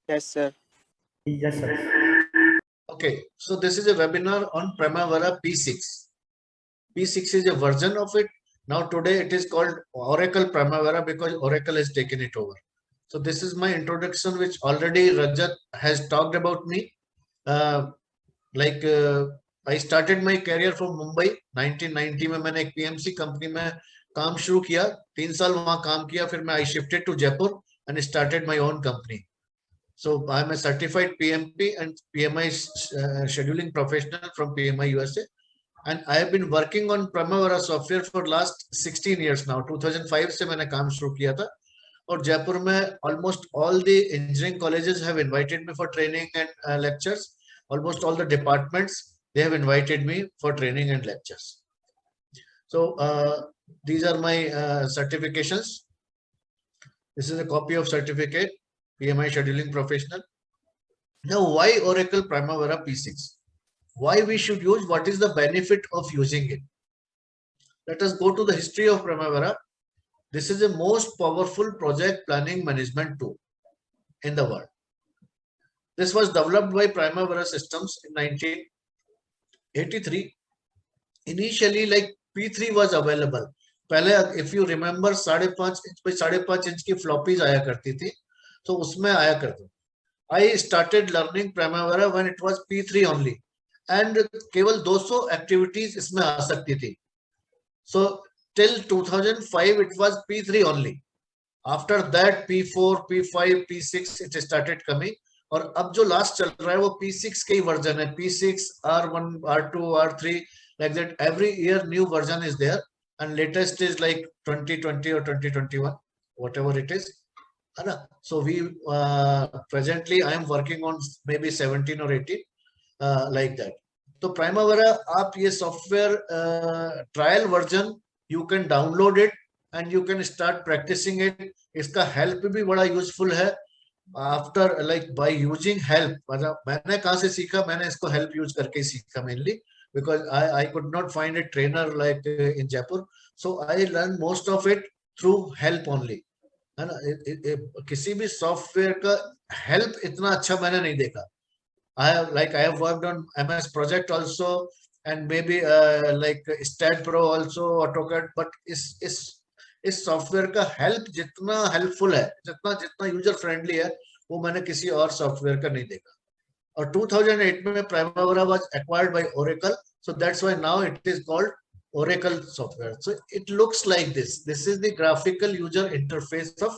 Yes, sir. Yes, sir. Okay, so this is a webinar on Primavera P6. P6 is a version of it. Now today it is called Oracle Primavera because Oracle has taken it over. So this is my introduction, which already Rajat has talked about me. Uh, I started my career from Mumbai 1990 में मैंने एक PMC company में काम शुरू किया 3 साल वहां काम किया फिर मैं I shifted to Jaipur and started my own company. So I'm a certified PMP and PMI scheduling professional from PMI USA, and I have been working on Primavera software for last 16 years now. 2005 से मैंने काम शुरू किया था और जयपुर में almost all the engineering colleges have invited me for training and lectures. Almost all the departments they have invited me for training and lectures. So these are my certifications. This is a copy of certificate, PMI scheduling professional. Now, why Oracle Primavera P6? Why we should use? What is the benefit of using it? Let us go to the history of Primavera. This is the most powerful project planning management tool in the world. This was developed by Primavera Systems in 1983. Initially, like P3 was available. पहले if you remember 5.5 inch पे 5.5 inch की floppies आया करती थी, तो उसमें आया करती. I started learning Primavera when it was P3 only, and केवल 200 activities इसमें आ सकती थी. So till 2005 it was P3 only. After that P4, P5, P6 it started coming. और अब जो लास्ट चल रहा है वो P6 के ही वर्जन है. P6, R1, R2, R3, like that. Every year new version is there, and latest is like 2020 or 2021, whatever it is. So we presently I am working on maybe 17 or 18 like that. So Primavera आप ये software trial version you can download it and you can start practicing it. इसका help भी बड़ा useful है. After like by using help, मतलब मैंने कहाँ से सीखा? मैंने इसको help use करके ही सीखा mainly because I could not find a trainer like in Jaipur. So I learned most of it through help only. है ना. किसी भी सॉफ्टवेयर का हेल्प इतना अच्छा मैंने नहीं देखा. I have worked on MS Project also and maybe like Stat Pro also, AutoCAD, but इस सॉफ्टवेयर का हेल्प जितना हेल्पफुल है, जितना यूजर फ्रेंडली है, वो मैंने किसी और सॉफ्टवेयर का नहीं देखा. और 2008 में Primavera was acquired by Oracle, so that's why now it is called Oracle software. So it looks like this. This is the graphical user interface of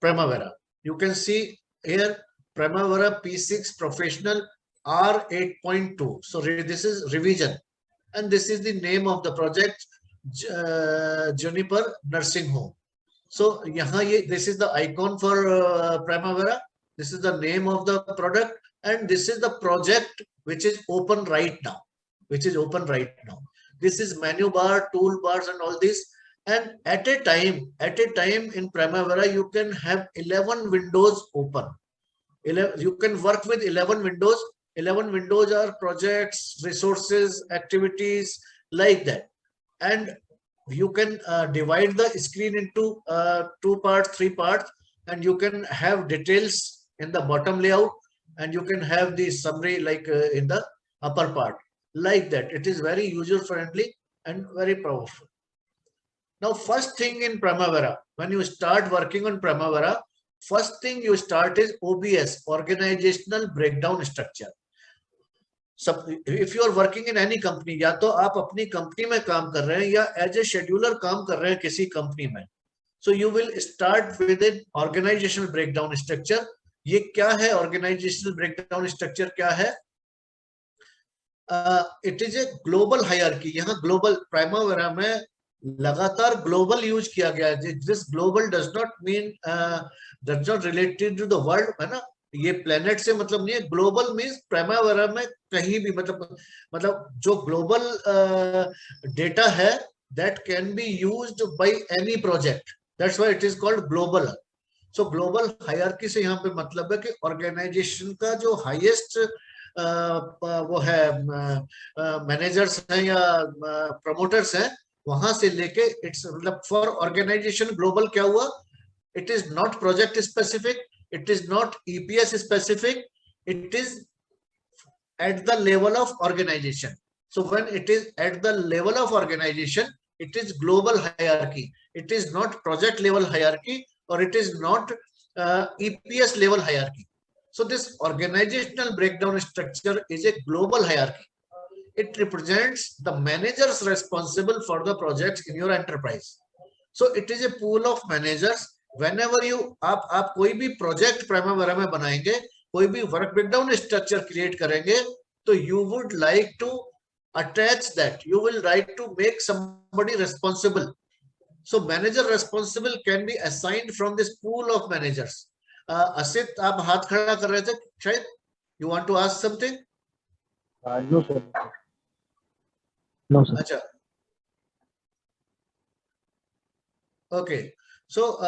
Primavera. You can see here Primavera P6 Professional R8.2. So this is revision, and this is the name of the project, Juniper Nursing Home. So यहाँ ये this is the icon for Primavera. This is the name of the product, and this is the project which is open right now. This is menu bar, toolbars, and all this. And at a time in Primavera, you can have 11 windows open. You can work with 11 windows. 11 windows are projects, resources, activities, like that. And you can divide the screen into 2 parts, 3 parts, and you can have details in the bottom layout, and you can have the summary like in the upper part, like that. It is very user friendly and very powerful. Now, first thing in Primavera, when you start working on Primavera, first thing you start is OBS, Organizational Breakdown Structure. If you are working in any company, या तो आप अपनी company में काम कर रहे हैं या एज ए शेड्यूलर काम कर रहे हैं किसी कंपनी में, so you will start with an organizational breakdown structure. ये क्या है organizational breakdown structure? क्या है? It is a global hierarchy. यहाँ global Primavera में लगातार ग्लोबल यूज किया गया है. This global does not mean does not related to the world, है ना. ये प्लेनेट से मतलब नहीं है. ग्लोबल मीन्स Primavera में कहीं भी मतलब जो ग्लोबल डेटा है that can be used by any project. That's why it is called global. So global hierarchy से यहाँ पे मतलब है कि ऑर्गेनाइजेशन का जो हाईएस्ट वो है मैनेजर्स हैं या प्रमोटर्स हैं, वहां से लेके इट्स मतलब फॉर ऑर्गेनाइजेशन ग्लोबल क्या हुआ? It is not project specific, it is not EPS specific, it is at the level of organization. So when it is at the level of organization, it is global hierarchy. It is not project level hierarchy, or it is not EPS level hierarchy. So this organizational breakdown structure is a global hierarchy. It represents the managers responsible for the projects in your enterprise. So it is a pool of managers. Whenever you आप कोई भी project Primavera में बनाएंगे, कोई भी work breakdown structure create करेंगे, तो you would like to attach that, you will like to make somebody responsible. So manager responsible can be assigned from this pool of managers. Asit आप हाथ खड़ा कर रहे थे शायद, you want to ask something? No sir. No sir. अच्छा, okay. So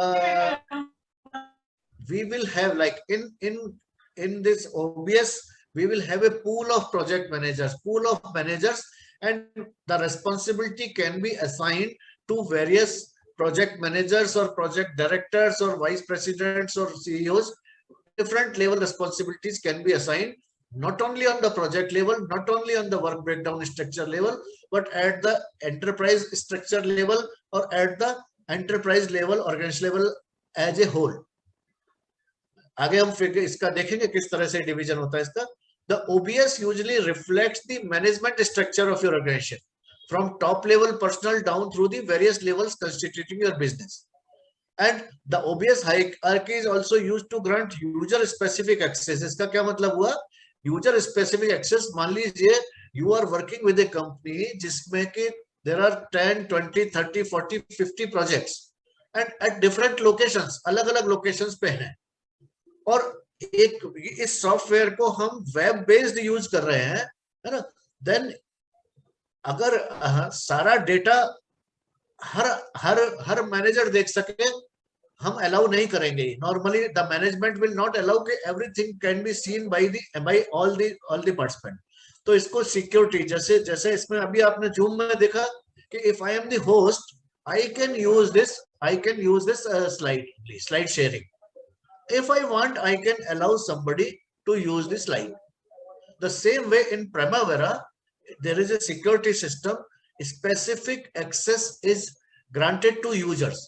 we will have, like in this OBS, we will have a pool of project managers, and the responsibility can be assigned to various project managers or project directors or vice presidents or CEOs. Different level responsibilities can be assigned, not only on the project level, not only on the work breakdown structure level, but at the enterprise structure level or at the enterprise level, organization level as a whole. आगे हम फिर इसका देखेंगे किस तरह से division होता है इसका. The OBS usually reflects the management structure of your organization from top level personnel down through the various levels constituting your business. And the OBS hierarchy is also used to grant user specific access. इसका क्या मतलब हुआ? User specific access, मान लीजिए you are working with a company जिसमें कि there are 10, 20, 30, 40, 50 projects and at different locations, अलग-अलग locations पे हैं, और एक इस सॉफ्टवेयर को हम वेब बेस्ड यूज कर रहे हैं, है ना, देन अगर सारा डेटा हर मैनेजर देख सके, हम अलाउ नहीं करेंगे. Normally the management will not allow कि everything can be seen by all the participant. तो इसको सिक्योरिटी, जैसे इसमें अभी आपने जूम में देखा कि if I am the host, I can use this slide sharing. If I want, I can allow somebody to use the slide. The same way in Primavera, there is a security system. Specific access is granted to users.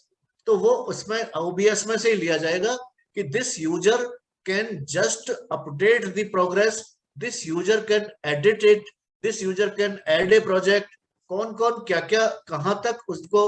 तो वो उसमें OBS में से लिया जाएगा कि this user can just update the progress, this user can edit it, this user can add a project. कौन-कौन क्या-क्या कहां तक उसको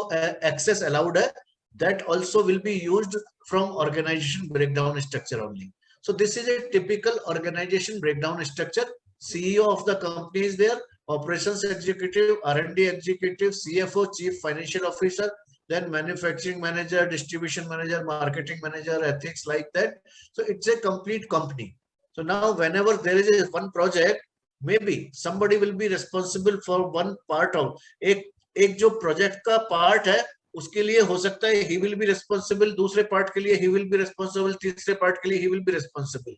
access allowed है, that also will be used from organization breakdown structure only. So this is a typical organization breakdown structure. CEO of the company is there, operations executive, R&D executive, CFO, chief financial officer, then manufacturing manager, distribution manager, marketing manager, ethics, like that. So it's a complete company. So now whenever there is one project, maybe somebody will be responsible for one part of एक जो project का part है, उसके लिए हो सकता है he will be responsible, दूसरे पार्ट के लिए he will be responsible, तीसरे पार्ट के लिए he will be responsible.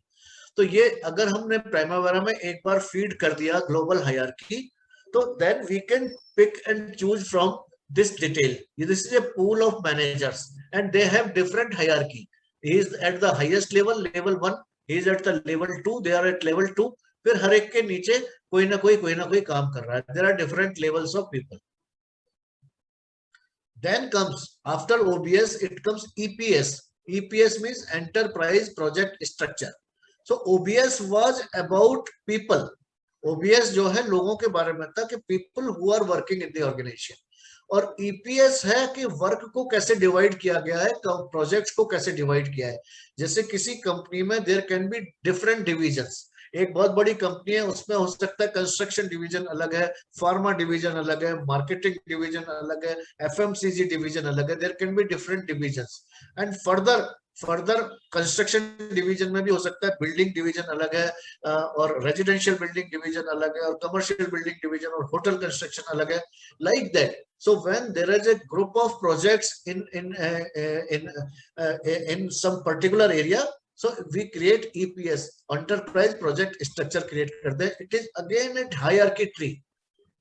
तो ये अगर हमने प्राइमावेरा में एक बार फीड कर दिया ग्लोबल हायरार्की, तो then we can pick and choose from this detail. This is a pool of managers and they have different hierarchy. He is at the highest level, level 1, he is at the level 2, they are at level 2. फिर हर एक के नीचे कोई ना कोई काम कर रहा है. There are different levels of people. Then comes, after OBS, it comes EPS. EPS means Enterprise Project Structure. So OBS was about people. OBS जो है लोगों के बारे में था कि people who are working in the organization. और EPS है कि वर्क को कैसे डिवाइड किया गया है, प्रोजेक्ट्स को कैसे डिवाइड किया है. जैसे किसी कंपनी में there can be different divisions. एक बहुत बड़ी कंपनी है, उसमें हो सकता है कंस्ट्रक्शन डिवीजन अलग है, फार्मा डिवीजन अलग है, मार्केटिंग डिवीजन अलग है, एफएमसीजी डिवीजन अलग है. There can be different divisions and further construction division में भी हो सकता है बिल्डिंग डिवीजन अलग है, और रेजिडेंशियल बिल्डिंग डिवीजन अलग है, और कमर्शियल बिल्डिंग डिवीजन और होटल कंस्ट्रक्शन अलग है, like that. So when there is a group of projects in some particular area, so we create EPS, Enterprise Project Structure create करते हैं. It is again a hierarchy tree,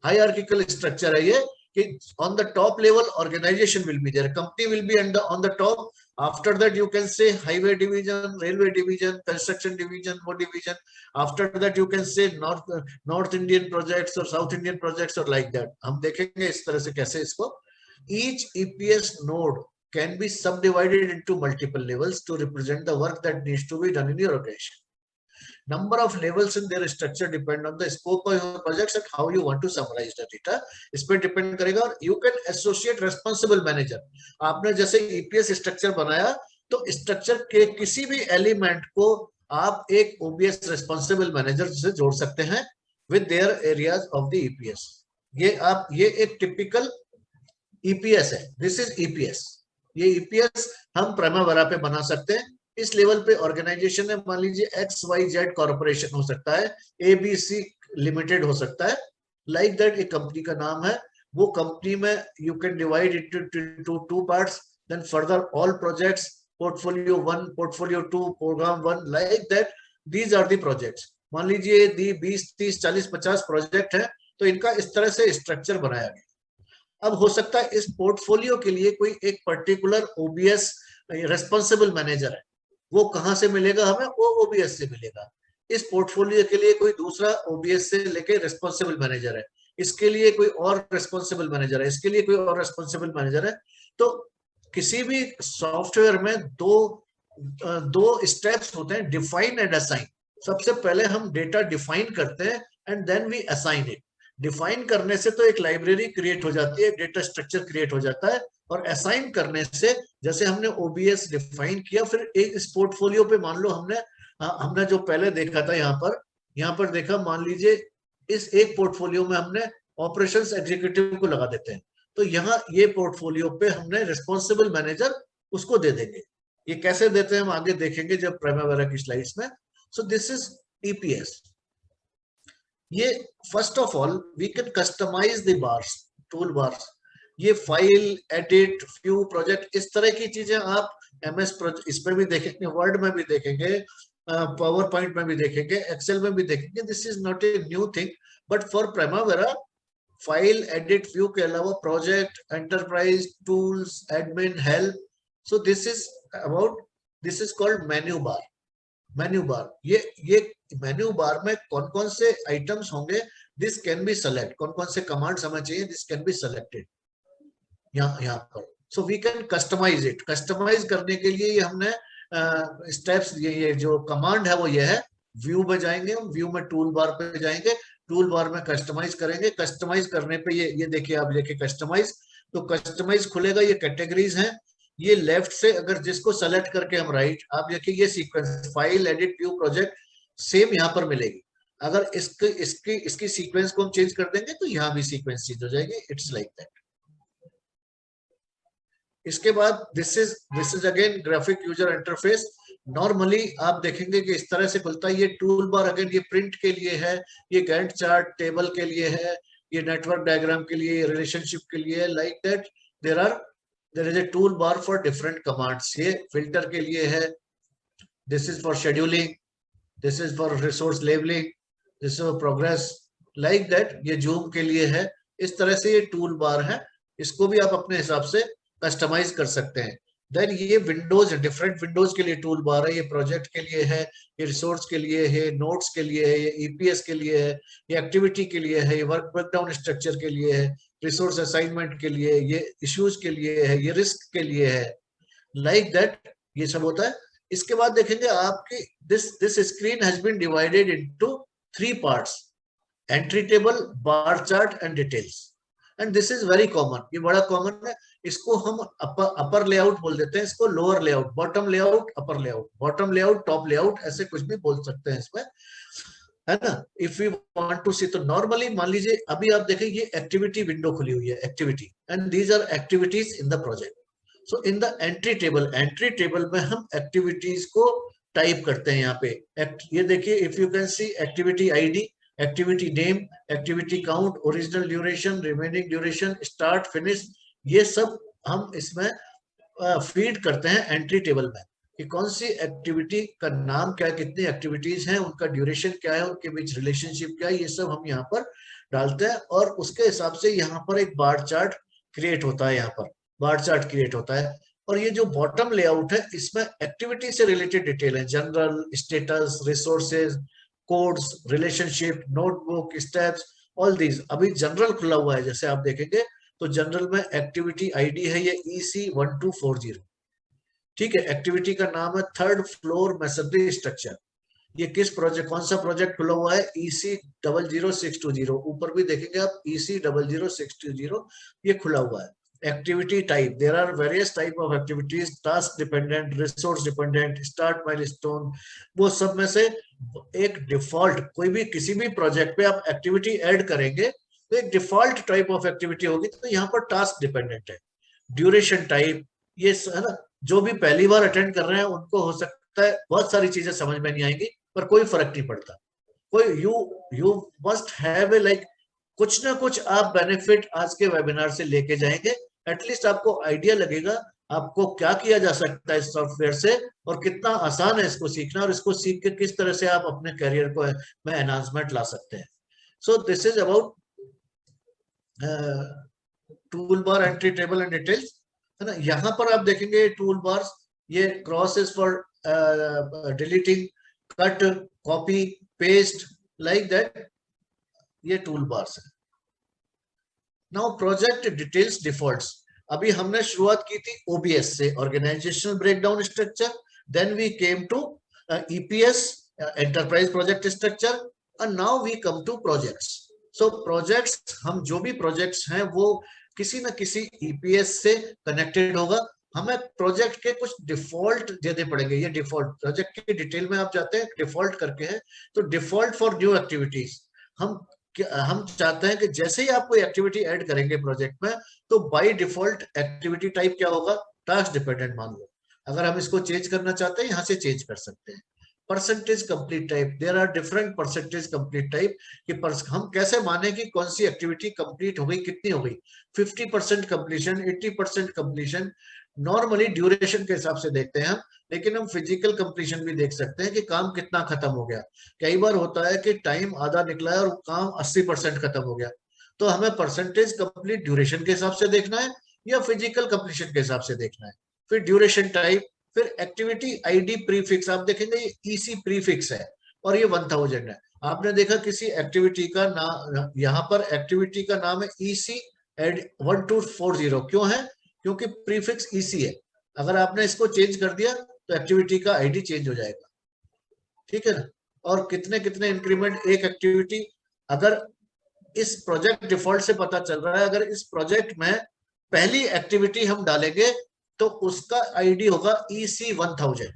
hierarchical structure है ये कि on the top level organization will be there, company will be on the top, After that, you can say highway division, railway division, construction division, what division. After that, you can say North Indian projects or South Indian projects or like that. हम देखेंगे इस तरह से कैसे इसको. Each EPS node can be subdivided into multiple levels to represent the work that needs to be done in your organization. Number of levels in their structure depend on the scope of your projects and how you want to summarize the data. इस पे depend करेगा. और you can associate responsible manager. आपने जैसे EPS structure बनाया तो structure के किसी भी एलिमेंट को आप एक OBS रेस्पॉन्सिबल मैनेजर से जोड़ सकते हैं with their areas of the EPS. ये एक टिपिकल EPS है. This is EPS. ये EPS हम प्राइमावेरा पे बना सकते हैं. इस लेवल पे ऑर्गेनाइजेशन है, मान लीजिए XYZ कॉर्पोरेशन हो सकता है, ABC लिमिटेड हो सकता है, लाइक दैट एक कंपनी का नाम है. वो कंपनी में you can divide into two parts, then further all projects, portfolio 1, portfolio 2, program 1, like that. These are the projects. मान लीजिए दी 20, 30, 40, 50 प्रोजेक्ट है, तो इनका इस तरह से स्ट्रक्चर बनाया गया. अब हो सकता है इस पोर्टफोलियो के लिए कोई एक पर्टिकुलर OBS रेस्पॉन्सिबल मैनेजर है. वो कहां से मिलेगा हमें? वो OBS से मिलेगा. इस पोर्टफोलियो के लिए कोई दूसरा OBS से लेके रेस्पॉन्सिबल मैनेजर है, इसके लिए कोई और रेस्पॉन्सिबल मैनेजर है, इसके लिए कोई और रेस्पॉन्सिबल मैनेजर है. तो किसी भी सॉफ्टवेयर में दो स्टेप्स होते हैं, डिफाइन एंड असाइन. सबसे पहले हम डेटा डिफाइन करते हैं and then we assign it. Define करने से तो एक लाइब्रेरी क्रिएट हो जाती है, डेटा स्ट्रक्चर क्रिएट हो जाता है. और असाइन करने से जैसे हमने OBS डिफाइन किया, फिर एक इस पोर्टफोलियो पे मान लो हमने जो पहले देखा था यहाँ पर देखा, मान लीजिए इस एक पोर्टफोलियो में हमने ऑपरेशंस एग्जीक्यूटिव को लगा देते हैं, तो यहाँ ये पोर्टफोलियो पे हमने रिस्पॉन्सिबल मैनेजर उसको दे देंगे. ये कैसे देते हैं हम आगे देखेंगे जब प्राइमावेरा की स्लाइड्स में. So this is EPS. ये first of all we can customise the bars, tool bars. ये फाइल, एडिट, व्यू, प्रोजेक्ट, इस तरह की चीजें आप MS इस पर भी देखेंगे, वर्ड में भी देखेंगे, पावर पॉइंट में भी देखेंगे, एक्सेल में भी देखेंगे. This is not a new thing, but for Primavera file, edit, view के अलावा project, enterprise, tools, admin, help. So this is called menu bar. Menu bar, ये मेन्यू बार में कौन कौन से आइटम्स होंगे, दिस कैन बी सेलेक्ट. कौन कौन से कमांड्स हमें चाहिए, दिस कैन बी सेलेक्टेड यहाँ पर. So we can customise it. Customise करने के लिए ये हमने स्टेप्स, ये जो कमांड है वो ये है. व्यू में जाएंगे हम, व्यू में टूल बार पे जाएंगे, टूल बार में कस्टमाइज करेंगे. कस्टमाइज करने पे ये देखिए, आप देखिए कस्टमाइज, तो कस्टमाइज खुलेगा. ये कैटेगरीज हैं. ये लेफ्ट से अगर जिसको सेलेक्ट करके हम राइट, आप देखिए ये sequence, file, edit, view, project, same यहाँ पर मिलेगी. अगर इसकी सीक्वेंस को हम चेंज कर देंगे तो यहाँ भी सीक्वेंस चेंज हो जाएगी. It's like that. इसके बाद this is again graphic user interface. Normally आप देखेंगे कि इस तरह से खुलता है. ये टूल बार अगेन ये प्रिंट के लिए है, ये गैंट चार्ट टेबल के लिए है, ये नेटवर्क डायग्राम के लिए, रिलेशनशिप के लिए, like that. There is a tool bar for different commands. ये फिल्टर के लिए है, this is for scheduling, this is for resource labelling, this is for progress, like that. ये जूम के लिए है. इस तरह से ये टूल बार है. इसको भी आप अपने हिसाब से कस्टमाइज कर सकते हैं. देन ये विंडोज, डिफरेंट विंडोज के लिए टूल बार है. ये प्रोजेक्ट के लिए है, ये रिसोर्स के लिए है, नोट्स के लिए है, ये EPS के लिए है, ये एक्टिविटी के लिए है, ये वर्क ब्रेकडाउन स्ट्रक्चर के लिए है, रिसोर्स असाइनमेंट के लिए, ये इश्यूज के लिए है, ये रिस्क के लिए है, लाइक दैट. ये सब होता है. इसके बाद देखेंगे आपकी this screen has been divided into 3 parts, entry table, bar chart and details. And this is very common. ये बड़ा कॉमन है. इसको हम अपर लेआउट बोल देते हैं, इसको lower layout, bottom layout, upper layout, bottom layout, top layout, ऐसे कुछ भी बोल सकते हैं इसमें, है ना. If you want to see, तो नॉर्मली मान लीजिए अभी आप देखें ये एक्टिविटी विंडो खुली हुई है, activity, and these are activities in the project. So in the entry table में हम एक्टिविटीज को टाइप करते हैं यहाँ पे. ये देखिए, if you can C activity ID, activity name, activity count, original duration, remaining duration, start, finish, ये सब हम इसमें फीड करते हैं एंट्री टेबल में कि कौन सी एक्टिविटी का नाम क्या है, कितनी एक्टिविटीज हैं, उनका ड्यूरेशन क्या है, उनके बीच रिलेशनशिप क्या है, ये सब हम यहाँ पर डालते हैं. और उसके हिसाब से यहाँ पर एक बार चार्ट क्रिएट होता है. यहाँ पर बार चार्ट क्रिएट होता है. और ये जो बॉटम लेआउट है इसमें एक्टिविटी से रिलेटेड डिटेल है, general, status, resources, codes, relationship, notebook, steps, all these. अभी जनरल खुला हुआ है, जैसे आप देखेंगे तो जनरल में एक्टिविटी आईडी है ये EC1240। ठीक है, एक्टिविटी का नाम है थर्ड फ्लोर मैसनरी स्ट्रक्चर। ये किस प्रोजेक्ट, कौन सा प्रोजेक्ट खुला हुआ है? EC00620। ऊपर भी देखेंगे आप EC00620, ये खुला हुआ है। Activity type, there are various type of activities, task dependent, resource dependent, start milestone, वो सब में से एक डिफॉल्ट, कोई भी किसी भी प्रोजेक्ट पे आप एक्टिविटी ऐड करेंगे तो एक डिफॉल्ट टाइप ऑफ एक्टिविटी होगी, तो यहाँ पर टास्क डिपेंडेंट है। ड्यूरेशन टाइप, ये है ना, जो भी पहली बार अटेंड कर रहे हैं उनको हो सकता है बहुत सारी चीजें समझ में नहीं आएंगी, पर कोई फर्क नहीं पड़ता। कोई you must have a like कुछ ना कुछ आप बेनिफिट आज के वेबिनार से लेके जाएंगे। एटलीस्ट आपको आइडिया लगेगा आपको क्या किया जा सकता है इस सॉफ्टवेयर से, और कितना आसान है इसको सीखना, और इसको सीख के किस तरह से आप अपने करियर को में एनहांसमेंट ला सकते हैं। So this is about tool bar, entry table and details, है ना। यहाँ पर आप देखेंगे टूल बार्स, ये cross is for deleting, cut, copy, paste, like that, ये टूल बार्स है। नाउ प्रोजेक्ट डिटेल्स डिफॉल्ट्स, अभी हमने शुरुआत की थी OBS से, organisational breakdown structure, then we came to EPS, enterprise project structure, and now we come to projects. So projects, हम जो भी प्रोजेक्ट्स हैं वो किसी न किसी EPS से कनेक्टेड होगा। हमें प्रोजेक्ट के कुछ डिफॉल्ट देने पड़ेंगे। ये डिफॉल्ट प्रोजेक्ट की डिटेल में आप जाते हैं, डिफॉल्ट करके है, तो डिफॉल्ट फॉर न्यू एक्टिविटीज, हम चाहते हैं कि जैसे ही आप कोई एक्टिविटी ऐड करेंगे प्रोजेक्ट में, तो बाय डिफॉल्ट एक्टिविटी टाइप क्या होगा? टास्क डिपेंडेंट मान लो। अगर हम इसको चेंज करना चाहते हैं, यहाँ से चेंज कर सकते हैं। Percentage complete type, there are different percentage complete type, कि हम कैसे माने कि कौन सी एक्टिविटी कंप्लीट हो गई, कितनी हो गई, 50% कंप्लीशन, 80% कंप्लीशन। नॉर्मली ड्यूरेशन के हिसाब से देखते हैं हम, लेकिन हम फिजिकल कंप्लीशन भी देख सकते हैं कि काम कितना खत्म हो गया। कई बार होता है कि टाइम आधा निकला है और काम 80% खत्म हो गया, तो हमें परसेंटेज कंप्लीट ड्यूरेशन के हिसाब से देखना है या फिजिकल कंप्लीशन के हिसाब से देखना है। फिर ड्यूरेशन टाइप, फिर एक्टिविटी आईडी प्रीफिक्स, आप देखेंगे ये EC प्रीफिक्स है और ये 1000 है। आपने देखा किसी एक्टिविटी का नाम, यहाँ पर एक्टिविटी का नाम है EC1240, क्यों है? क्योंकि प्रीफिक्स EC है। अगर आपने इसको चेंज कर दिया तो एक्टिविटी का आईडी चेंज हो जाएगा, ठीक है ना। और कितने कितने इंक्रीमेंट एक एक्टिविटी, अगर इस प्रोजेक्ट डिफॉल्ट से पता चल रहा है, अगर इस प्रोजेक्ट में पहली एक्टिविटी हम डालेंगे तो उसका आईडी होगा EC1000,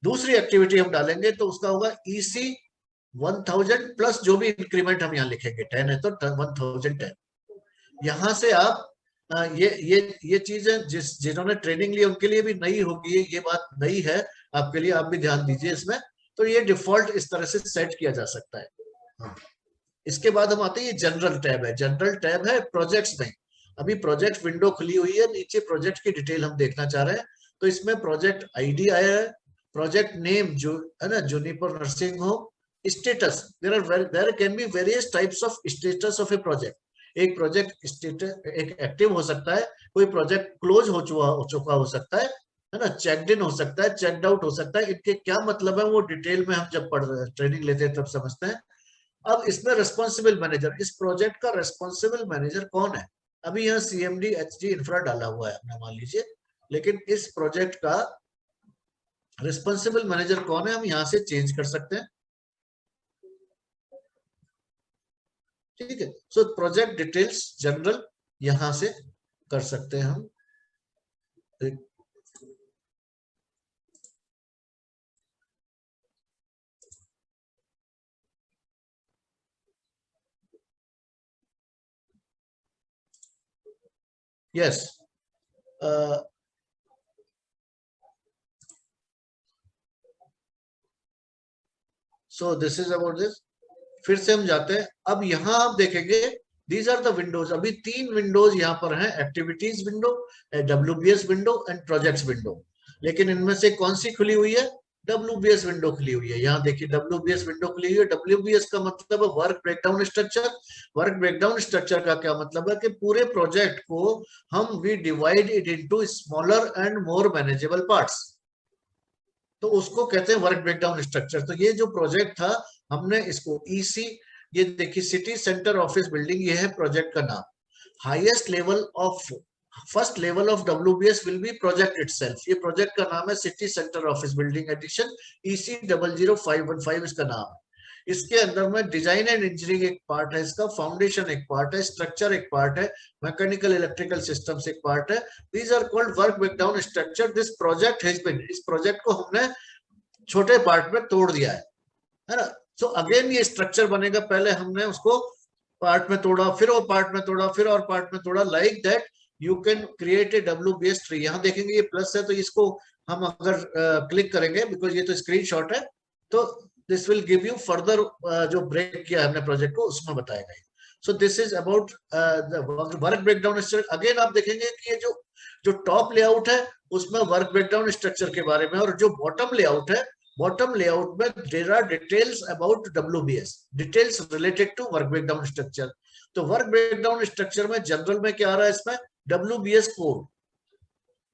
दूसरी एक्टिविटी हम डालेंगे तो उसका होगा EC1000 प्लस जो भी इंक्रीमेंट हम यहाँ लिखेंगे, 10 है तो 1010। यहाँ से आप ये चीजें जिन्होंने ट्रेनिंग ली उनके लिए भी नई होगी, ये बात नई है आपके लिए, आप भी ध्यान दीजिए इसमें। तो ये डिफॉल्ट इस तरह से सेट किया जा सकता है। हाँ। इसके बाद हम आते हैं, ये जनरल टैब है, जनरल टैब है प्रोजेक्ट्स में। अभी प्रोजेक्ट विंडो खुली हुई है, नीचे प्रोजेक्ट की डिटेल हम देखना चाह रहे हैं, तो इसमें प्रोजेक्ट आईडी आया है, प्रोजेक्ट नेम जो है ना, Juniper nursing home, status, there can be various types of status of a project. एक प्रोजेक्ट स्टेटस एक एक्टिव हो सकता है, कोई प्रोजेक्ट क्लोज हो चुका हो सकता है ना, चेक्ड इन हो सकता है, चेक्ड आउट हो सकता है। इनके क्या मतलब है वो डिटेल में हम जब ट्रेनिंग लेते हैं तब समझते हैं। अब इसमें रेस्पॉन्सिबल मैनेजर, इस प्रोजेक्ट का रेस्पॉन्सिबल मैनेजर कौन है? अभी यहाँ CMD HG इंफ्रा डाला हुआ है अपना, मान लीजिए, लेकिन इस प्रोजेक्ट का रेस्पॉन्सिबल मैनेजर कौन है हम यहाँ से चेंज कर सकते हैं, ठीक है। सो प्रोजेक्ट डिटेल्स जनरल यहां से कर सकते हैं हम। Yes, so this is about this. फिर से हम जाते हैं, अब यहां आप देखेंगे दीज आर द विंडोज। अभी 3 विंडोज यहाँ पर हैं, activities window, WBS window and projects window. लेकिन इनमें से कौन सी खुली हुई है? WBS विंडो खुली हुई है। यहाँ देखिए WBS विंडो खुली हुई है। WBS का मतलब है work breakdown structure. Work breakdown structure का क्या मतलब है कि पूरे प्रोजेक्ट को हम we divide it into smaller and more manageable parts, तो उसको कहते हैं वर्क ब्रेकडाउन स्ट्रक्चर। तो ये जो प्रोजेक्ट था हमने इसको ईसी, ये देखिए सिटी सेंटर ऑफिस बिल्डिंग, ये है प्रोजेक्ट का नाम। Highest level of first level of WBS will be project itself. ये प्रोजेक्ट का नाम है city centre office building addition, EC 00515 इसका नाम है। इसके अंदर में डिजाइन एंड इंजीनियरिंग एक पार्ट है, इसका फाउंडेशन एक पार्ट है, स्ट्रक्चर एक पार्ट है, मैकेनिकल इलेक्ट्रिकल सिस्टम्स एक पार्ट है। These are called work breakdown structure. This project has been, इस प्रोजेक्ट को हमने छोटे पार्ट में तोड़ दिया है ना। सो अगेन ये स्ट्रक्चर बनेगा, पहले हमने उसको पार्ट में तोड़ा, फिर वो पार्ट में तोड़ा, फिर और पार्ट में तोड़ा, like that you can create a WBS tree. यहाँ देखेंगे ये प्लस है, तो इसको हम अगर क्लिक करेंगे, बिकॉज ये तो स्क्रीनशॉट है, तो this will give you further जो ब्रेक किया हमने प्रोजेक्ट को उसमें बताएगा। सो this is about work breakdown structure. Again आप देखेंगे कि ये जो टॉप लेआउट है उसमें वर्क ब्रेकडाउन स्ट्रक्चर के बारे में, और जो बॉटम लेआउट है, बॉटम लेआउट में there are details about WBS, details related to work breakdown structure. तो वर्क ब्रेकडाउन स्ट्रक्चर में जनरल में क्या आ रहा है, इसमें WBS कोड,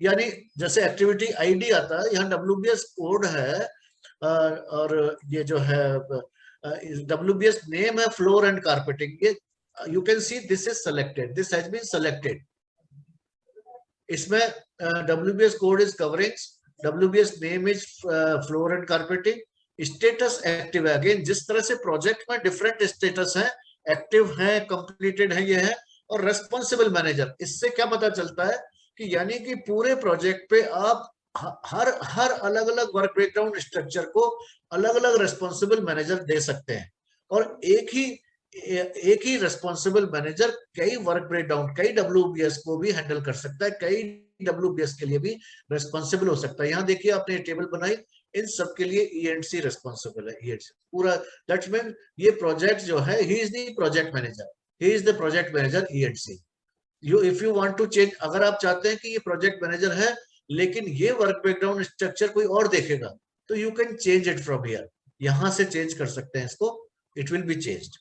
यानी जैसे एक्टिविटी आईडी आता है, यहाँ WBS कोड है, और ये जो है WBS नेम है फ्लोर एंड कारपेटिंग। ये you can see this is selected, this has been selected. इसमें WBS code is coverings, WBS name is floor and carpeting, status active है। अगेन जिस तरह से प्रोजेक्ट में डिफरेंट स्टेटस है, active है, कंप्लीटेड है, ये है, और रेस्पॉन्सिबल मैनेजर। इससे क्या पता चलता है कि यानी कि पूरे प्रोजेक्ट पे आप हर अलग अलग वर्क ब्रेकडाउन स्ट्रक्चर को अलग अलग रेस्पॉन्सिबल मैनेजर दे सकते हैं, और एक ही रेस्पॉन्सिबल मैनेजर कई वर्क ब्रेकडाउन, कई WBS को भी हैंडल कर सकता है, कई WBS के लिए भी रेस्पॉन्सिबल हो सकता है। यहाँ देखिए आपने टेबल बनाई, इन सब के लिए ENC रेस्पॉन्सिबल है, ENC पूरा। दैट्स मीन ये प्रोजेक्ट जो है, he is the project manager, he is the project manager ENC। You if you want to change, अगर आप चाहते हैं कि ये प्रोजेक्ट मैनेजर है लेकिन ये वर्क ब्रेकडाउन स्ट्रक्चर कोई और देखेगा, तो you can change it from here, यहां से चेंज कर सकते हैं इसको, it will be changed.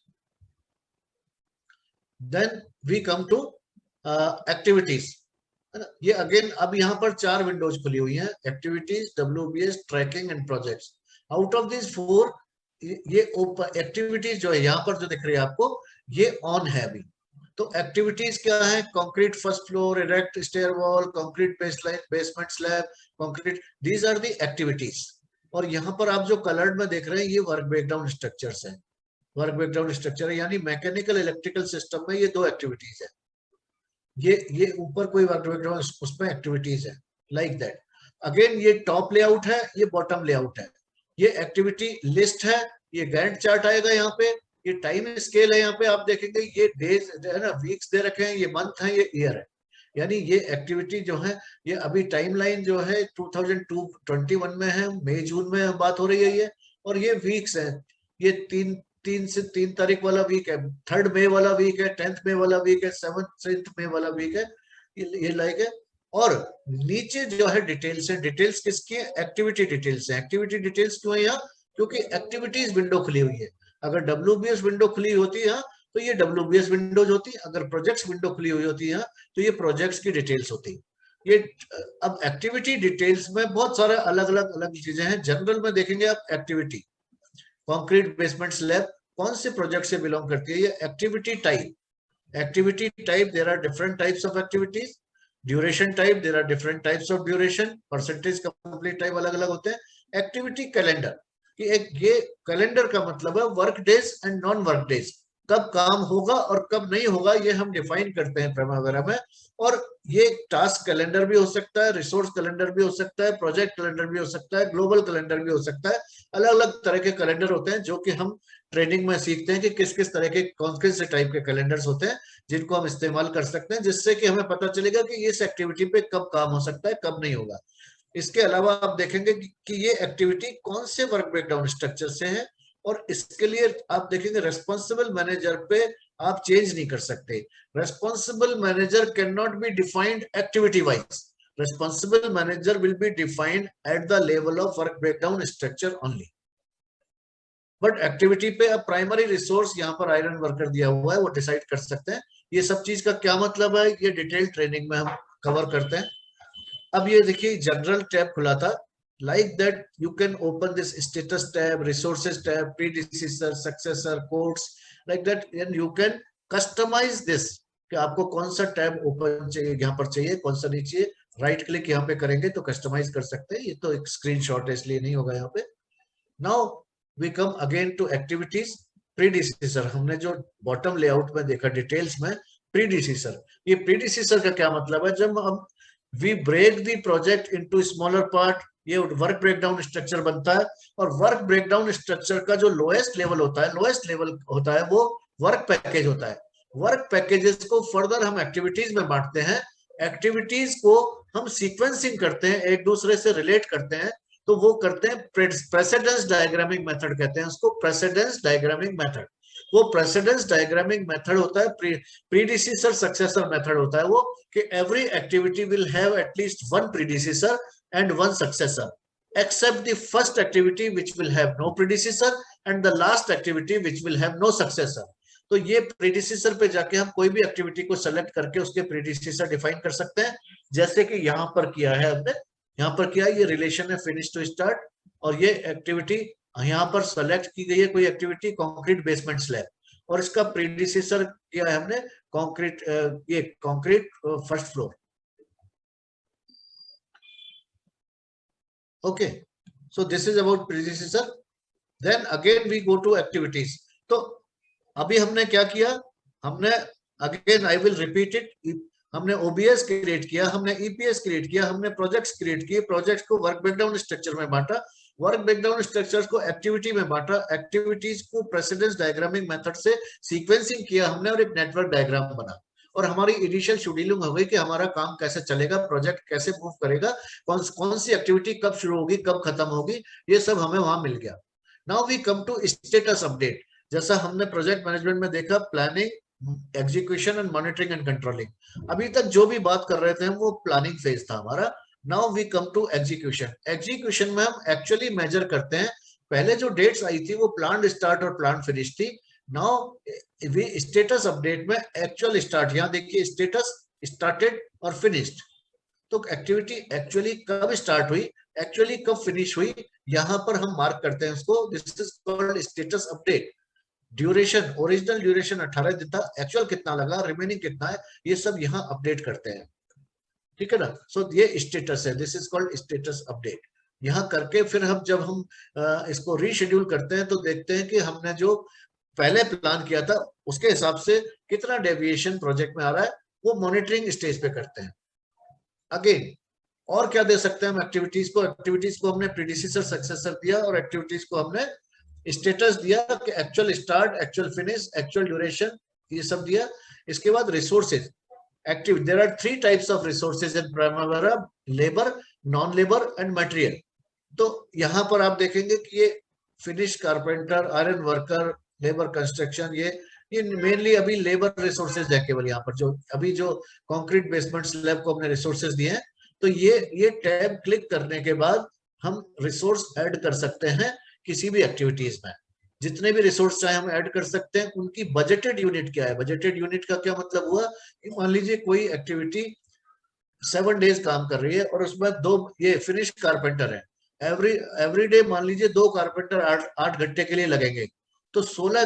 Then we come to activities, है ना। ये अगेन अब यहाँ पर 4 विंडोज खुली हुई हैं, activities, WBS, tracking and projects. Out of this 4 ये एक्टिविटीज जो है यहाँ पर जो दिख रही है आपको, ये ऑन है अभी। तो एक्टिविटीज क्या है, concrete first floor, erect stair wall, concrete baseline, basement slab, concrete, these are the activities. और यहाँ पर आप जो कलर्ड में देख रहे हैं, ये वर्क ब्रेकडाउन स्ट्रक्चर्स है, वर्क ब्रेकडाउन स्ट्रक्चर है, यानी मैकेनिकल इलेक्ट्रिकल सिस्टम में ये 2 एक्टिविटीज है। ये ऊपर कोई वर्क ब्रेकडाउन, उसमें एक्टिविटीज है, लाइक दैट। अगेन ये टॉप लेआउट है, ये बॉटम लेआउट है, ये एक्टिविटी लिस्ट है, ये गैंट चार्ट आएगा यहाँ पे, ये टाइम स्केल है, यहाँ पे आप देखेंगे ये डेज है ना, वीक्स दे रखे हैं, ये मंथ है, ये ईयर है। यानी ये एक्टिविटी जो है, ये अभी टाइमलाइन जो है 2021 में है, मई जून में बात हो रही है ये, और ये वीक्स है, ये 3 से 3 तारीख वाला वीक है, 3rd मई वाला वीक है, 10th मई वाला वीक है, 7th मई वाला वीक है, ये लाइक है। और नीचे जो है डिटेल्स है, डिटेल्स किसकी है, एक्टिविटी डिटेल्स है। एक्टिविटी डिटेल्स क्यों है यहाँ, क्योंकि एक्टिविटीज विंडो खुली हुई है। अगर WBS विंडो खुली होती है तो ये WBS विंडोज होती, अगर प्रोजेक्ट्स विंडो खुली हुई होती है तो ये प्रोजेक्ट्स की डिटेल्स होती। ये अब एक्टिविटी डिटेल्स में बहुत सारे अलग अलग चीजें हैं। जनरल में देखेंगे आप, एक्टिविटी कंक्रीट बेसमेंट स्लैब कौन से प्रोजेक्ट से बिलोंग करती है, ये activity type, activity type, there are different types of activities, duration type, there are different types of duration, percentage complete type अलग अलग होते हैं। एक्टिविटी कैलेंडर, कि एक ये कैलेंडर का मतलब है work days and non work days, कब काम होगा और कब नहीं होगा, ये हम डिफाइन करते हैं प्राइमरी में। और ये टास्क कैलेंडर भी हो सकता है, रिसोर्स कैलेंडर भी हो सकता है, प्रोजेक्ट कैलेंडर भी हो सकता है, ग्लोबल कैलेंडर भी हो सकता है। अलग अलग तरह के कैलेंडर होते हैं जो कि हम ट्रेनिंग में सीखते हैं कि किस किस तरह के कौन से टाइप के कैलेंडर्स होते हैं जिनको हम इस्तेमाल कर सकते हैं, जिससे कि हमें पता चलेगा कि इस एक्टिविटी पे कब काम हो सकता है, कब नहीं होगा। इसके अलावा आप देखेंगे कि ये एक्टिविटी कौन से वर्क ब्रेकडाउन स्ट्रक्चर से है, और इसके लिए आप देखेंगे रेस्पॉन्सिबल मैनेजर पे आप चेंज नहीं कर सकते। Responsible manager can not be defined activity wise, responsible manager will be defined at the level of work breakdown structure only. But activity पे अब प्राइमरी रिसोर्स यहाँ पर आयरन वर्कर दिया हुआ है, वो डिसाइड कर सकते हैं। ये सब चीज का क्या मतलब है, ये डिटेल ट्रेनिंग में हम कवर करते हैं। अब ये देखिए जनरल टैब खुला था, like that you can open this status tab, resources tab, predecessor, successor, codes, like that, and you can customise this कि आपको कौन सा टैब ओपन चाहिए, यहाँ पर चाहिए, कौन सा नहीं चाहिए। राइट क्लिक यहाँ पे करेंगे तो कस्टमाइज कर सकते हैं। ये तो एक स्क्रीनशॉट है इसलिए नहीं होगा यहाँ पे। Now we come again to activities. Predecessor हमने जो बॉटम लेआउट में देखा डिटेल्स में, प्रीडिसेसर, ये प्रीडिसेसर का क्या मतलब है, जब हम we break the project into smaller part, ये वर्क ब्रेकडाउन स्ट्रक्चर बनता है। और वर्क ब्रेकडाउन स्ट्रक्चर का जो लोएस्ट लेवल होता है वो वर्क पैकेज होता है। वर्क पैकेजेस को फर्दर हम एक्टिविटीज में बांटते हैं, एक्टिविटीज को हम सीक्वेंसिंग करते हैं, एक दूसरे से रिलेट करते हैं, तो वो करते हैं प्रेसिडेंस डायग्रामिंग मेथड कहते हैं उसको, प्रेसिडेंस डायग्रामिंग मेथड। वो प्रेसिडेंस डायग्रामिंग मेथड होता है, प्रीडिसेसर सक्सेसर मेथड होता है वो, कि every activity will have at least one predecessor and one successor, except the first activity which will have no predecessor and the last activity which will have no successor। तो ये predecessor पे जाके हम कोई भी एक्टिविटी को सेलेक्ट करके उसके प्रीडिसेसर डिफाइन कर सकते हैं, जैसे कि यहाँ पर किया है हमने। यहाँ पर किया, ये रिलेशन है फिनिश टू स्टार्ट, और ये एक्टिविटी यहाँ पर सेलेक्ट की गई है कोई एक्टिविटी कंक्रीट बेसमेंट स्लैब, और इसका प्रीडिसेसर किया है हमने कंक्रीट, ये concrete first floor. Okay, so this is about predecessor. Then again we go to activities. तो अभी हमने क्या किया, हमने अगेन आई विल रिपीट इट, हमने ओबीएस क्रिएट किया, हमने ईपीएस क्रिएट किया, हमने प्रोजेक्ट्स क्रिएट किए, प्रोजेक्ट्स को वर्क ब्रेकडाउन स्ट्रक्चर में बांटा, वर्क ब्रेकडाउन स्ट्रक्चर्स को एक्टिविटी में बांटा, एक्टिविटीज को प्रेसिडेंस डायग्रामिंग मेथड से सीक्वेंसिंग किया हमने, और एक नेटवर्क डायग्राम बना, और हमारी इनिशियल शेड्यूलिंग हो गई कि हमारा काम कैसे चलेगा, प्रोजेक्ट कैसे मूव करेगा, कौन सी एक्टिविटी कब शुरू होगी, कब खत्म होगी, ये सब हमें वहां मिल गया। Now we come to status update. जैसा हमने प्रोजेक्ट मैनेजमेंट में देखा, planning, execution and monitoring and controlling. अभी तक जो भी बात कर रहे थे वो प्लानिंग फेज था हमारा। Now we come to execution. Execution में हम एक्चुअली मेजर करते हैं, पहले जो डेट्स आई थी वो प्लान स्टार्ट और प्लान फिनिश थी। नाउ वी स्टेटस अपडेट में एक्चुअल स्टार्ट, यहाँ देखिए स्टेटस स्टार्टेड और फिनिश्ड, तो एक्टिविटी एक्चुअली कब स्टार्ट हुई, एक्चुअली कब फिनिश हुई, यहाँ पर हम मार्क करते हैं उसको। This is called status update. Duration, original duration 18 दिन था, एक्चुअल कितना लगा, रिमेनिंग कितना है, ये सब यहाँ अपडेट करते हैं, ठीक है ना। सो ये स्टेटस है, this is called status update. यहाँ करके फिर हम जब हम इसको रीशेड्यूल करते हैं तो देखते हैं कि हमने जो पहले प्लान किया था उसके हिसाब से कितना डेविएशन प्रोजेक्ट में आ रहा है, वो मॉनिटरिंग स्टेज पे करते हैं। अगेन और क्या दे सकते हैं हम एक्टिविटीज को, एक्टिविटीज को हमने प्रीडिसेसर सक्सेसर दिया, और एक्टिविटीज को हमने स्टेटस दिया कि actual start, actual finish, actual duration, ये सब दिया। इसके बाद resources active, there are 3 types of resources in primary, labour, non labour and material. तो यहाँ पर आप देखेंगे कि ये finish, carpenter, iron worker, labour construction, ये मेनली अभी लेबर रिसोर्सेज है केवल यहाँ पर, जो अभी जो कंक्रीट बेसमेंट स्लैब को हमने रिसोर्सेज दिए हैं। तो ये टैब क्लिक करने के बाद हम रिसोर्स ऐड कर सकते हैं किसी भी एक्टिविटीज में, जितने भी रिसोर्स चाहे हम ऐड कर सकते हैं। उनकी बजटेड यूनिट क्या है, बजटेड यूनिट का क्या मतलब हुआ कि मान लीजिए कोई एक्टिविटी 7 डेज काम कर रही है और उसमें 2 ये फिनिश कारपेंटर है, एवरी डे मान लीजिए 2 कारपेंटर 8 घंटे के लिए लगेंगे, तो 16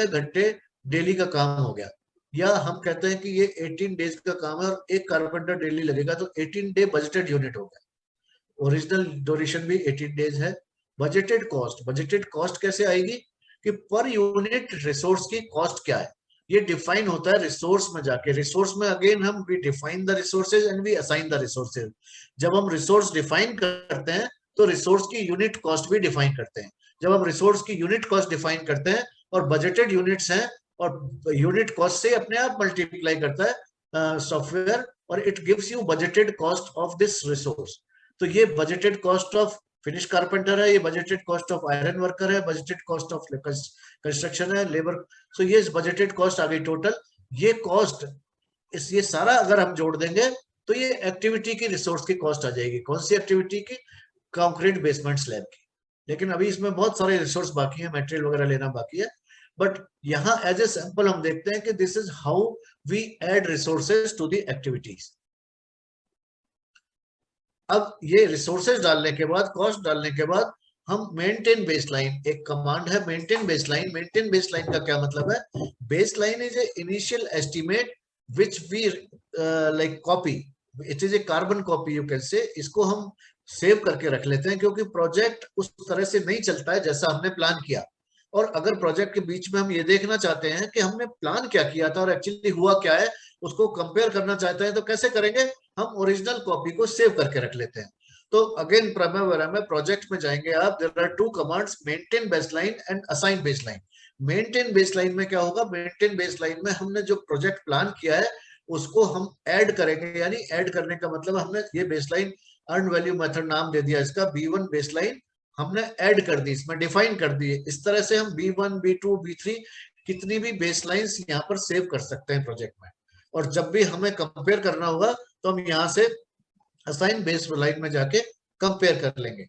घंटे डेली का काम हो गया। या हम कहते हैं कि ये 18 डेज का काम है और 1 कारपेंटर डेली लगेगा, तो 18 डे बजटेड यूनिट हो गया। ओरिजिनल ड्यूरेशन भी 18 डेज है। बजटेड कॉस्ट कैसे आएगी कि पर यूनिट रिसोर्स की कॉस्ट क्या है, ये डिफाइन होता है रिसोर्स में जाके। रिसोर्स में अगेन हम we define the resources and we assign the resources. जब हम रिसोर्स डिफाइन करते हैं तो रिसोर्स की यूनिट कॉस्ट भी डिफाइन करते हैं। जब हम रिसोर्स की यूनिट कॉस्ट डिफाइन करते हैं और बजटेड यूनिट्स हैं, और यूनिट कॉस्ट से अपने आप मल्टीप्लाई करता है सॉफ्टवेयर, और it gives you budgeted cost of this resource. तो ये budgeted cost of finish carpenter है, ये budgeted cost of iron worker है, बजटेड कॉस्ट ऑफ कंस्ट्रक्शन है, लेबर। सो ये बजटेड कॉस्ट आ गई टोटल। ये कॉस्ट ये सारा अगर हम जोड़ देंगे तो ये एक्टिविटी की रिसोर्स की कॉस्ट आ जाएगी। कौन सी एक्टिविटी की? कंक्रीट बेसमेंट स्लैब की। लेकिन अभी इसमें बहुत सारे रिसोर्स बाकी है, मटेरियल वगैरह लेना बाकी है। बट यहाँ एज ए सैंपल हम देखते हैं कि this is how we add resources to the activities. अब ये रिसोर्सेज डालने के बाद, कॉस्ट डालने के बाद, हम मेंटेन बेसलाइन, एक कमांड है मेंटेन बेसलाइन। मेंटेन बेसलाइन का क्या मतलब है? Baseline is a initial estimate which we like copy, it is a carbon copy you can say. इसको हम सेव करके रख लेते हैं क्योंकि प्रोजेक्ट उस तरह से नहीं चलता है जैसा हमने प्लान किया। और अगर प्रोजेक्ट के बीच में हम ये देखना चाहते हैं कि हमने प्लान क्या किया था और एक्चुअली हुआ क्या है, उसको कंपेयर करना चाहते हैं, तो कैसे करेंगे? हम ओरिजिनल कॉपी को सेव करके रख लेते हैं। तो अगेन प्राइमरीवेरा में प्रोजेक्ट में जाएंगे आप, there are two commands, maintain baseline and assign baseline. Maintain baseline में क्या होगा? मेंटेन बेसलाइन में हमने जो प्रोजेक्ट प्लान किया है उसको हम ऐड करेंगे। यानी ऐड करने का मतलब हमने ये बेसलाइन अर्न वैल्यू मेथड नाम दे दिया इसका, B1 बेसलाइन हमने ऐड कर दी, इसमें डिफाइन कर दी। इस तरह से हम B1, B2, B3 कितनी भी बेसलाइंस यहाँ पर सेव कर सकते हैं प्रोजेक्ट में। और जब भी हमें कंपेयर करना होगा तो हम यहाँ से असाइन बेसलाइन में जाके कंपेयर कर लेंगे।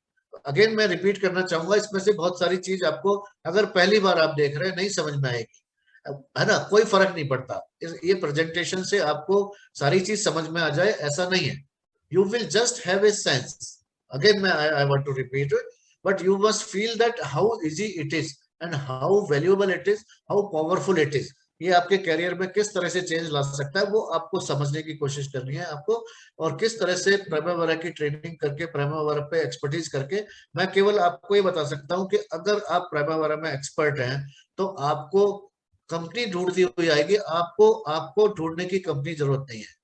अगेन मैं रिपीट करना चाहूंगा, इसमें से बहुत सारी चीज आपको अगर पहली बार आप देख रहे हैं नहीं समझ में आएगी, है ना, कोई फर्क नहीं पड़ता। ये प्रेजेंटेशन से आपको सारी चीज समझ में आ जाए ऐसा नहीं है। you will just have a sense. Again, I want to repeat it, but you must feel that how easy it is and how valuable it is, how powerful it is. ये आपके करियर में किस तरह से change ला सकता है वो आपको समझने की कोशिश करनी है आपको। और किस तरह से प्राइमरीवेरा की ट्रेनिंग करके, प्राइमरीवेरा पे एक्सपर्टीज करके, मैं केवल आपको ये बता सकता हूँ कि अगर आप प्राइमरीवेरा में एक्सपर्ट हैं तो आपको कंपनी ढूंढती हुई आएगी। आपको ढूंढने की कंपनी जरूरत नहीं है,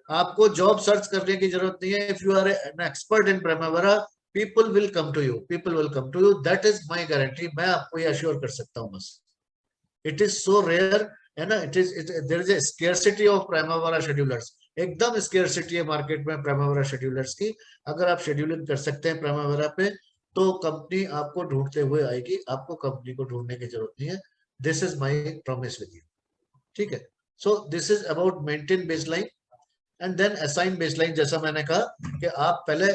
आपको जॉब सर्च करने की जरूरत नहीं है। If you are an expert in Primavera, people will come to you, people will come to you, that is my guarantee. मैं आपको ये अश्योर कर सकता हूँ बस। इट इज सो रेयर, है ना, there is a scarcity of Primavera schedulers. एकदम स्केर्सिटी है मार्केट में प्राइमरीवेरा शेड्यूलर्स की। अगर आप शेड्यूलिंग कर सकते हैं प्राइमरीवेरा पे तो कंपनी आपको ढूंढते हुए आएगी, आपको कंपनी को ढूंढने की जरूरत नहीं है। This is my promise with you, ठीक है। So this is about maintain baseline and then assign baseline. जैसा मैंने कहा कि आप पहले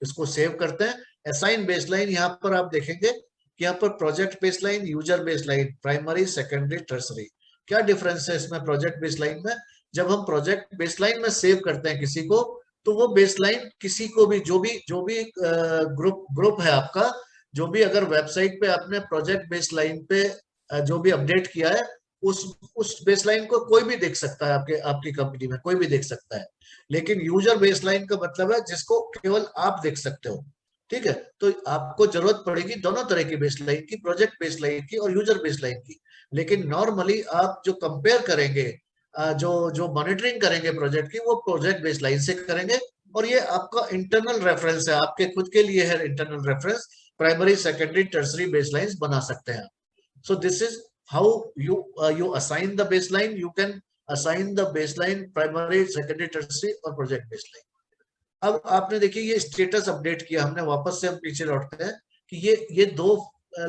इसको सेव करते हैं। असाइन बेसलाइन यहाँ पर आप देखेंगे कि यहाँ पर project baseline, user baseline, primary, secondary, tertiary. क्या डिफरेंस है इसमें प्रोजेक्ट बेसलाइन में? जब हम प्रोजेक्ट बेसलाइन में सेव करते हैं किसी को, तो वो बेसलाइन किसी को भी, जो भी ग्रुप है आपका, जो भी अगर वेबसाइट पे आपने प्रोजेक्ट बेसलाइन पे जो भी अपडेट किया है, उस बेसलाइन को कोई भी देख सकता है, आपकी कंपनी में कोई भी देख सकता है। लेकिन यूजर बेसलाइन का मतलब है जिसको केवल आप देख सकते हो, ठीक है। तो आपको जरूरत पड़ेगी दोनों तरह की बेसलाइन की, प्रोजेक्ट बेसलाइन की और यूजर बेसलाइन की। लेकिन नॉर्मली आप जो कंपेयर करेंगे, जो मॉनिटरिंग करेंगे प्रोजेक्ट की, वो प्रोजेक्ट बेसलाइन से करेंगे। और ये आपका इंटरनल रेफरेंस है, आपके खुद के लिए है internal reference. Primary, secondary, tertiary baselines बना सकते हैं। So this is how you assign the baseline. You can assign the baseline primary, secondary, tertiary और project baseline। अब आपने देखिए ये स्टेटस अपडेट किया हमने, वापस से हम पीछे लौटते हैं कि ये दो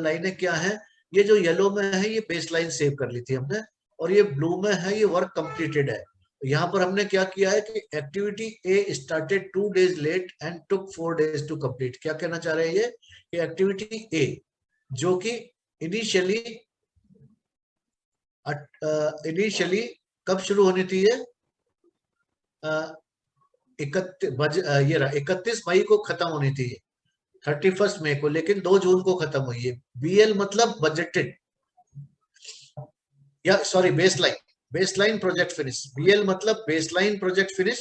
लाइनें क्या हैं। ये जो येलो में है ये बेसलाइन सेव कर ली थी हमने, और ये ब्लू में है ये वर्क कंप्लीटेड है। यहाँ पर हमने क्या किया है कि activity A started 2 days late and took 4 days to complete. क्या कहना चाह रहे हैं ये कि एक्टिविटी ए जो कि इनिशियली कब शुरू होनी थी? ये 31 मई को खत्म होनी थी, 31 मई को, लेकिन 2 जून को खत्म हुई है। BL मतलब बजटेड, या sorry baseline project finish. BL मतलब baseline project finish,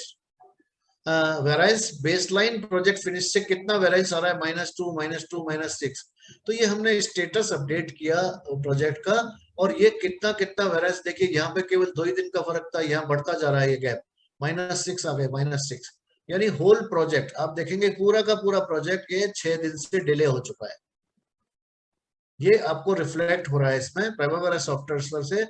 varies baseline project finish से कितना वेराइज आ रहा है? -2, -6। तो ये हमने स्टेटस अपडेट किया प्रोजेक्ट का, और ये कितना वेराइज देखिए, यहाँ पे केवल 2 ही दिन का फर्क था, यहाँ बढ़ता जा रहा है ये गैप, -6 आ गए, -6। यानी होल प्रोजेक्ट आप देखेंगे पूरा का पूरा प्रोजेक्ट ये 6 दिन से डिले हो चुका है। ये आपको रिफ्लेक्ट हो रहा है इसमें प्राइमरीवेरा सॉफ्टवेयर से।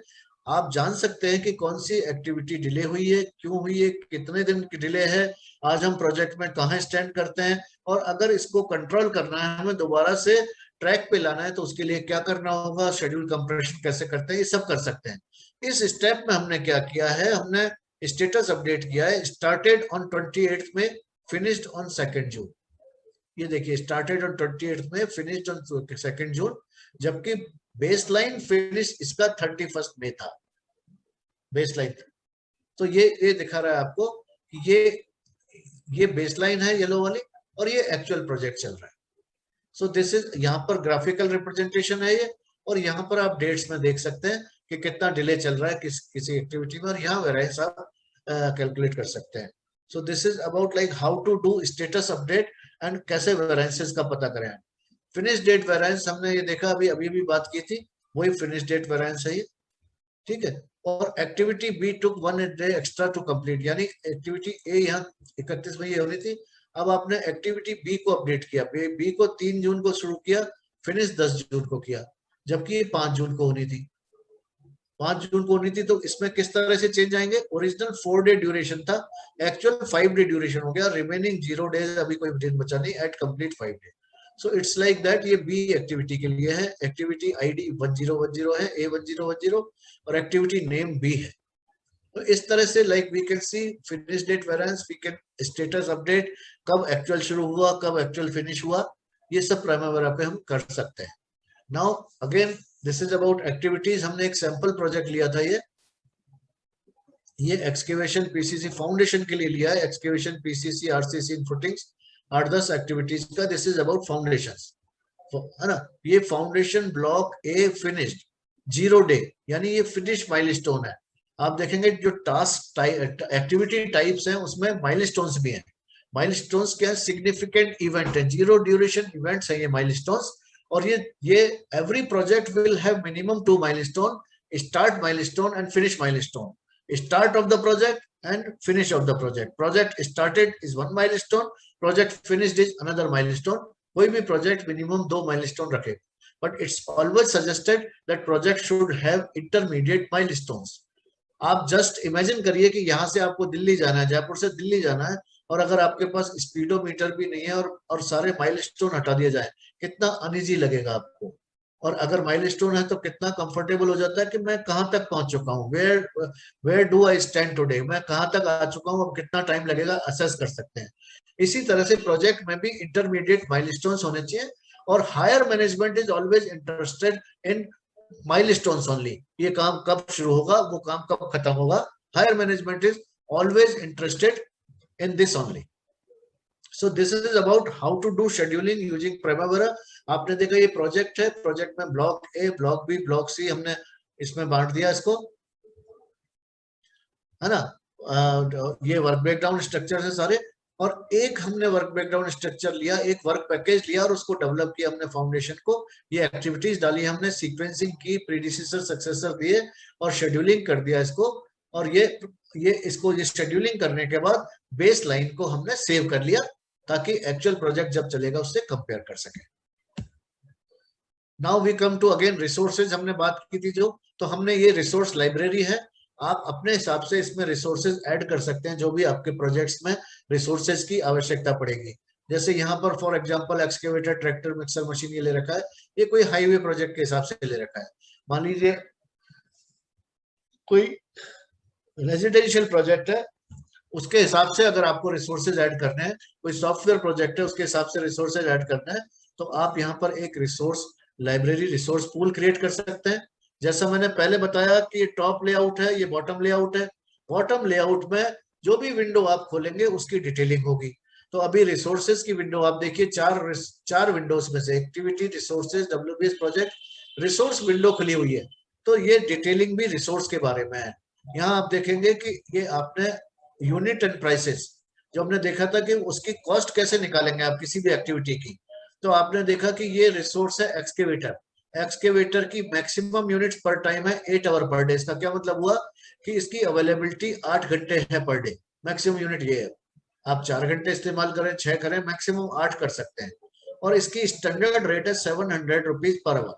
आप जान सकते हैं कि कौन सी एक्टिविटी डिले हुई है, क्यों हुई है, कितने दिन की डिले है, आज हम प्रोजेक्ट में कहाँ स्टैंड करते हैं, और अगर इसको कंट्रोल करना है, हमें दोबारा से ट्रैक पे लाना है, तो उसके लिए क्या करना होगा, शेड्यूल कंप्रेशन कैसे करते हैं, ये सब कर सकते हैं। इस स्टेप में हमने क्या किया है, हमने स्टेटस अपडेट किया है, स्टार्टेड ऑन 28 में, फिनिश्ड ऑन 2 जून। ये देखिए, स्टार्टेड ऑन 28 में, फिनिश्ड ऑन 2 जून, जबकि बेसलाइन फिनिश इसका 31 मई था, बेसलाइन। तो ये दिखा रहा है आपको कि ये बेसलाइन है येलो वाली, और ये एक्चुअल प्रोजेक्ट चल रहा है। सो दिस इज, यहाँ पर ग्राफिकल रिप्रेजेंटेशन है ये, और यहाँ पर आप डेट्स में देख सकते हैं कि कितना डिले चल रहा है किसी एक्टिविटी में, और यहाँ वेरिएंस आप कैलकुलेट कर सकते हैं। So this is about like how to do status update and कैसे वेरिएंसेस का पता करें। फिनिश डेट वेरिएंस हमने ये देखा, अभी भी बात की थी, वही फिनिश डेट वेरिएंस है ये, ठीक है। और activity B took 1 day extra to complete, यानी एक्टिविटी ए यहाँ 31 में ये होनी थी, अब आपने एक्टिविटी बी को अपडेट किया, बी को 3 जून को शुरू किया, फिनिश 10 जून को किया, जबकि ये 5 जून को होनी थी, 5 जून को होनी थी। तो इसमें किस तरह से चेंज आएंगे, ओरिजिनल 4 डे ड्यूरेशन था, एक्चुअल 5 डे ड्यूरेशन हो गया, रिमेनिंग 0 डेज, अभी कोई दिन बचा नहीं, at complete 5 day. So it's like that, ये बी एक्टिविटी के लिए है, एक्टिविटी आईडी 1010 है, A1010, और एक्टिविटी नेम बी है। तो इस तरह से like we can see finish date variance, we can status update, कब एक्चुअल शुरू हुआ, कब एक्चुअल फिनिश हुआ, ये सब प्राइमवेरा पे हम कर सकते हैं। Now again this is about activities. हमने एक सैंपल प्रोजेक्ट लिया था, ये एक्सकेवेशन पीसीसी फाउंडेशन के लिए लिया है, एक्सकेवेशन पीसीसी आरसीसी इन फुटिंग्स 8-10 एक्टिविटीज का। दिस इज अबाउट फाउंडेशंस, है ना। ये फाउंडेशन ब्लॉक ए फिनिश्ड 0 डे, यानी ये फिनिश माइलस्टोन है। आप देखेंगे जो टास्क एक्टिविटी टाइप्स हैं उसमें माइलस्टोन्स भी हैं। माइलस्टोन्स क्या है, सिग्निफिकेंट इवेंट है, 0 ड्यूरेशन इवेंट्स है ये माइलस्टोन्स। और ये every project will have minimum 2 milestone, start milestone and finish milestone. Start of the project and finish of the project. Project started is 1 milestone, project finished is another milestone. कोई भी project minimum 2 milestone रखे, but it's always suggested that project should have intermediate milestones. आप just imagine करिए कि यहाँ से आपको दिल्ली जाना है, जयपुर से दिल्ली जाना है, और अगर आपके पास स्पीडोमीटर भी नहीं है और सारे माइलस्टोन हटा दिए जाए, कितना अनइजी लगेगा आपको। और अगर माइलस्टोन है तो कितना कंफर्टेबल हो जाता है कि मैं कहाँ तक पहुंच चुका हूँ, where do I stand today, मैं कहाँ तक आ चुका हूँ, अब कितना टाइम लगेगा, असेस कर सकते हैं। इसी तरह से प्रोजेक्ट में भी इंटरमीडिएट माइलस्टोन्स होने चाहिए, और higher management is always interested in milestones only. ये काम कब शुरू होगा, वो काम कब खत्म होगा, higher management is always interested in this only. So this is about how to do scheduling using Primavera. आपने देखा ये प्रोजेक्ट है, प्रोजेक्ट में block A, block B, block C हमने इसमें बांट दिया इसको, है ना। ये वर्क ब्रेकडाउन स्ट्रक्चर है सारे, और एक हमने वर्क ब्रेकडाउन स्ट्रक्चर लिया, एक वर्क पैकेज लिया और उसको डेवलप किया हमने फाउंडेशन को। ये एक्टिविटीज डाली हमने, सीक्वेंसिंग की, प्रीडिसेसर सक्सेसर दिए और शेड्यूलिंग कर दिया इसको। और ये शेड्यूलिंग करने के बाद बेस लाइन को हमने सेव कर लिया, ताकि एक्चुअल प्रोजेक्ट जब चलेगा उससे कंपेयर कर सके। Now we come to again resources, हमने बात की थी जो, तो हमने ये रिसोर्स लाइब्रेरी है, आप अपने हिसाब से इसमें रिसोर्सेज ऐड कर सकते हैं, जो भी आपके प्रोजेक्ट्स में रिसोर्सेज की आवश्यकता पड़ेगी। जैसे यहाँ पर for example excavator, tractor, mixer machine ये ले रखा है, ये कोई हाईवे प्रोजेक्ट के हिसाब से ले रखा है। मान लीजिए कोई रेजिडेंशियल प्रोजेक्ट है, उसके हिसाब से अगर आपको रिसोर्सेज ऐड करने हैं, कोई सॉफ्टवेयर प्रोजेक्ट है उसके हिसाब से रिसोर्सेज ऐड करना है, तो आप यहाँ पर एक resource library, resource pool create कर सकते हैं। जैसा मैंने पहले बताया कि ये टॉप लेआउट है, ये बॉटम लेआउट है। बॉटम लेआउट में जो भी विंडो आप खोलेंगे उसकी डिटेलिंग होगी। तो अभी रिसोर्सेज की विंडो आप देखिए, चार विंडोज में से activity, resources, WBS project, resource window खुली हुई है। तो ये डिटेलिंग भी रिसोर्स के बारे में है। यहाँ आप देखेंगे कि ये आपने यूनिट एंड प्राइसेस, जो हमने देखा था कि उसकी कॉस्ट कैसे निकालेंगे आप किसी भी एक्टिविटी की, तो आपने देखा कि ये रिसोर्स है एक्सकेवेटर। एक्सकेवेटर की मैक्सिमम यूनिट्स पर टाइम है 8 आवर पर डे। इसका क्या मतलब हुआ कि इसकी अवेलेबिलिटी 8 घंटे है पर डे, मैक्सिमम यूनिट ये है। आप 4 घंटे इस्तेमाल करें, 6 करें, मैक्सिमम 8 कर सकते हैं। और इसकी स्टैंडर्ड रेट है 700 रुपीज पर आवर।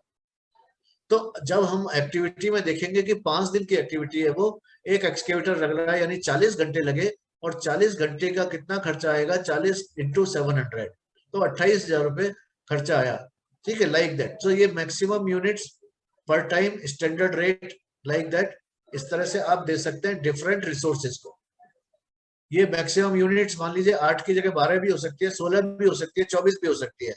तो जब हम एक्टिविटी में देखेंगे कि 5 दिन की एक्टिविटी है, वो एक एक्सकेवेटर लग रहा है, यानी 40 घंटे लगे, और 40 घंटे का कितना खर्चा आएगा, 40 × 700, तो 28,000 रुपए खर्चा आया। ठीक है, लाइक दैट। सो ये maximum units per time, standard rate, like that. इस तरह से आप दे सकते हैं डिफरेंट रिसोर्सेज को। ये मैक्सिमम यूनिट्स मान लीजिए 8 की जगह 12 भी हो सकती है, 16 भी हो सकती है, 24 भी हो सकती है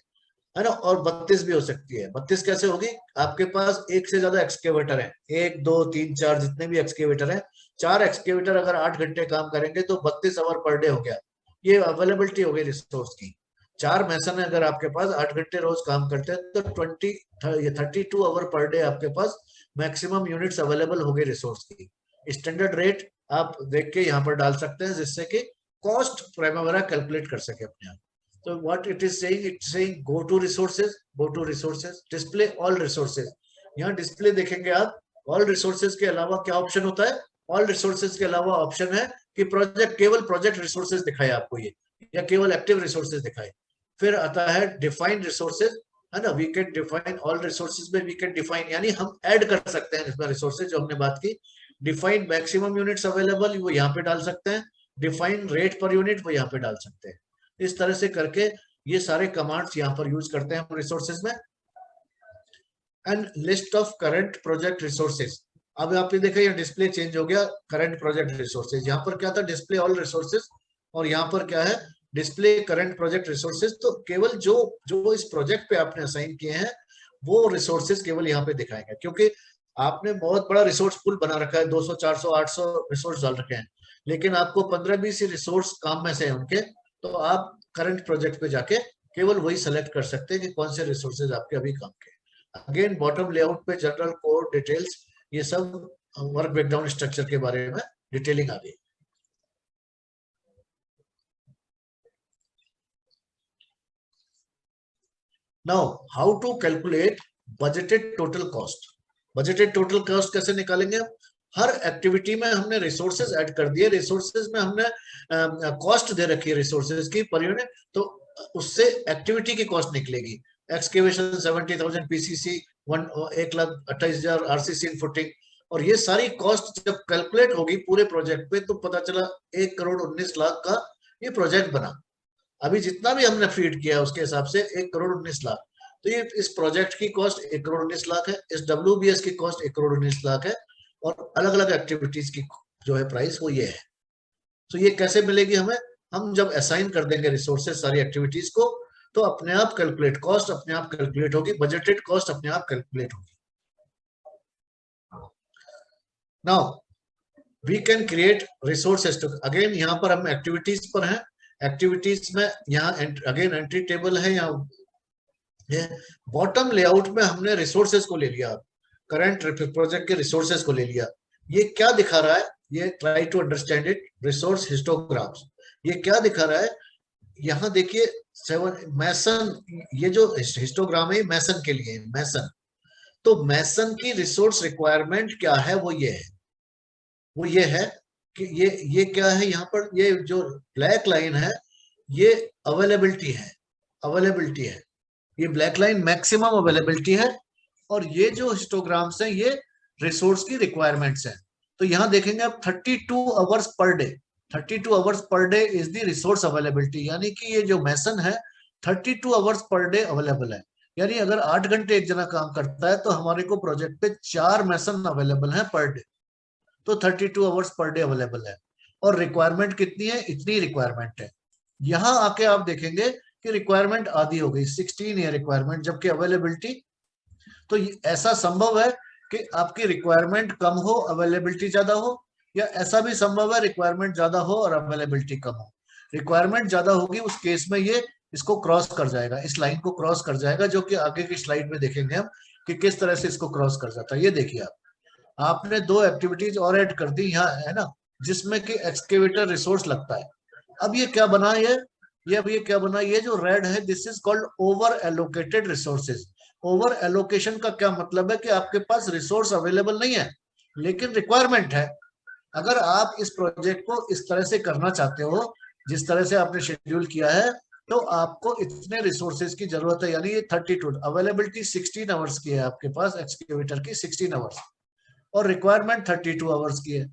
ना, और 32 भी हो सकती है। 32 कैसे होगी? आपके पास एक से ज्यादा एक्सकेवेटर है, 1 2 3 4 जितने भी एक्सकेवेटर हैं, 4 एक्सकेवेटर अगर 8 घंटे काम करेंगे तो 32 आवर पर डे हो गया। ये अवेलेबिलिटी हो गई रिसोर्स की। 4 मैसन अगर आपके पास 8 घंटे रोज काम करते हैं तो 32 आवर पर डे आपके पास मैक्सिमम यूनिट्स अवेलेबल हो गई रिसोर्स की। स्टैंडर्ड रेट आप देख के यहाँ पर डाल सकते हैं जिससे कि कॉस्ट प्राइमरी कैलकुलेट कर सके अपने आप। तो what it is saying, it's saying go to resources, display all resources. यहाँ डिस्प्ले देखेंगे आप, ऑल रिसोर्सेज के अलावा क्या ऑप्शन होता है? ऑल रिसोर्सेज के अलावा ऑप्शन है कि केवल प्रोजेक्ट रिसोर्सेज दिखाए आपको ये, या केवल एक्टिव रिसोर्सेज दिखाए। फिर आता है डिफाइन रिसोर्सेज, है ना, we can define all resources में, वी कैन डिफाइन यानी हम ऐड कर सकते हैं इसमें रिसोर्सेज जो हमने बात की। डिफाइन मैक्सिमम यूनिट्स अवेलेबल वो यहाँ पे डाल सकते हैं, डिफाइन रेट पर यूनिट वो यहाँ पे डाल सकते हैं। इस तरह से करके ये सारे कमांड्स यहाँ पर यूज करते हैं हम रिसोर्सेज में। And list of current project resources, अब आपने देखा ये डिस्प्ले चेंज हो गया, करंट प्रोजेक्ट रिसोर्सेज। यहाँ पर क्या था? डिस्प्ले ऑल रिसोर्सेज, और यहाँ पर क्या है? Display current project resources. तो केवल जो जो इस प्रोजेक्ट पे आपने असाइन किए हैं वो रिसोर्सेज केवल यहाँ पे दिखाएंगे, क्योंकि आपने बहुत बड़ा रिसोर्स पूल बना रखा है, 200 400 800 रिसोर्स डाल रखे हैं, लेकिन आपको 15-20 रिसोर्स काम में से है उनके, तो आप करंट प्रोजेक्ट पे जाके केवल वही सेलेक्ट कर सकते हैं कि कौन से रिसोर्सेज आपके अभी काम के। अगेन बॉटम लेआउट पे जनरल कोड डिटेल्स, ये सब वर्क ब्रेकडाउन स्ट्रक्चर के बारे में डिटेलिंग आ गई। Now how to calculate budgeted total cost. Budgeted total cost कैसे निकालेंगे? हर एक्टिविटी में हमने रिसोर्सेज ऐड कर दिए, रिसोर्सेज में हमने कॉस्ट दे रखी है रिसोर्सेज की पर यूनिट, तो उससे एक्टिविटी की कॉस्ट निकलेगी। एक्सकेवेशन 70,000 पीसीसी, 1,28,000 आरसीसी इन फुटिंग, और ये सारी कॉस्ट जब कैलकुलेट होगी पूरे प्रोजेक्ट पे तो पता चला 1,19,00,000 का ये प्रोजेक्ट बना। अभी जितना भी हमने फीड किया उसके हिसाब से 1,19,00,000, तो ये इस प्रोजेक्ट की कॉस्ट 1,19,00,000 है, इस WBS की कॉस्ट 1,19,00,000 है, और अलग अलग एक्टिविटीज की जो है प्राइस वो ये है। तो ये कैसे मिलेगी हमें? हम जब असाइन कर देंगे रिसोर्सेज सारी एक्टिविटीज को तो अपने आप कैलकुलेट, कॉस्ट अपने आप कैलकुलेट होगी, बजटेड कॉस्ट अपने आप कैलकुलेट होगी। Now we can create resources too, again यहाँ पर हम एक्टिविटीज पर हैं, एक्टिविटीज में यहाँ अगेन एंट्री टेबल है, यहाँ बॉटम लेआउट में हमने रिसोर्सेज को ले लिया, करंट प्रोजेक्ट के रिसोर्सेज को ले लिया। ये क्या दिखा रहा है? ये try to understand it, resource histograms. ये क्या दिखा रहा है? यहाँ देखिए 7 मैसन, ये जो हिस्टोग्राम है मैसन के लिए, मैसन, तो मैसन की रिसोर्स रिक्वायरमेंट क्या है? वो ये है, वो ये है कि ये क्या है यहाँ पर? ये जो ब्लैक लाइन है ये अवेलेबिलिटी है, अवेलेबिलिटी है, ये ब्लैक लाइन मैक्सिमम अवेलेबिलिटी है, और ये जो हिस्टोग्राम्स हैं ये रिसोर्स की रिक्वायरमेंट्स हैं। तो यहाँ देखेंगे आप 32 hours per day, 32 hours per day is the resource availability, यानी कि ये जो मैसन है 32 आवर्स पर डे अवेलेबल है। यानी अगर 8 घंटे एक जना काम करता है तो हमारे को प्रोजेक्ट पे 4 मैसन अवेलेबल है पर डे, तो 32 आवर्स पर डे अवेलेबल है। और रिक्वायरमेंट कितनी है? इतनी रिक्वायरमेंट है। यहाँ आके आप देखेंगे कि रिक्वायरमेंट आधी हो गई, 16 है रिक्वायरमेंट, जबकि अवेलेबिलिटी, तो ऐसा संभव है कि आपकी रिक्वायरमेंट कम हो अवेलेबिलिटी ज्यादा हो, या ऐसा भी संभव है रिक्वायरमेंट ज्यादा हो और अवेलेबिलिटी कम हो। रिक्वायरमेंट ज्यादा होगी उस केस में ये इसको क्रॉस कर जाएगा, इस लाइन को क्रॉस कर जाएगा, जो कि आगे की स्लाइड में देखेंगे हम कि किस तरह से इसको क्रॉस कर जाता है। ये देखिए आप, आपने 2 एक्टिविटीज और ऐड कर दी यहाँ, है ना, जिसमें कि एक्सकेवेटर रिसोर्स लगता है। अब ये क्या बना? ये अब ये क्या बना? ये जो रेड है this is called over allocated resources. Over allocation का क्या मतलब है? कि आपके पास रिसोर्स अवेलेबल नहीं है लेकिन रिक्वायरमेंट है। अगर आप इस प्रोजेक्ट को इस तरह से करना चाहते हो जिस तरह से आपने शेड्यूल किया है, तो आपको इतने रिसोर्सेज की जरूरत है, यानी ये 32, अवेलेबिलिटी 16 आवर्स की है आपके पास एक्सकेवेटर की, 16 आवर्स, और रिक्वायरमेंट 32 आवर्स की है,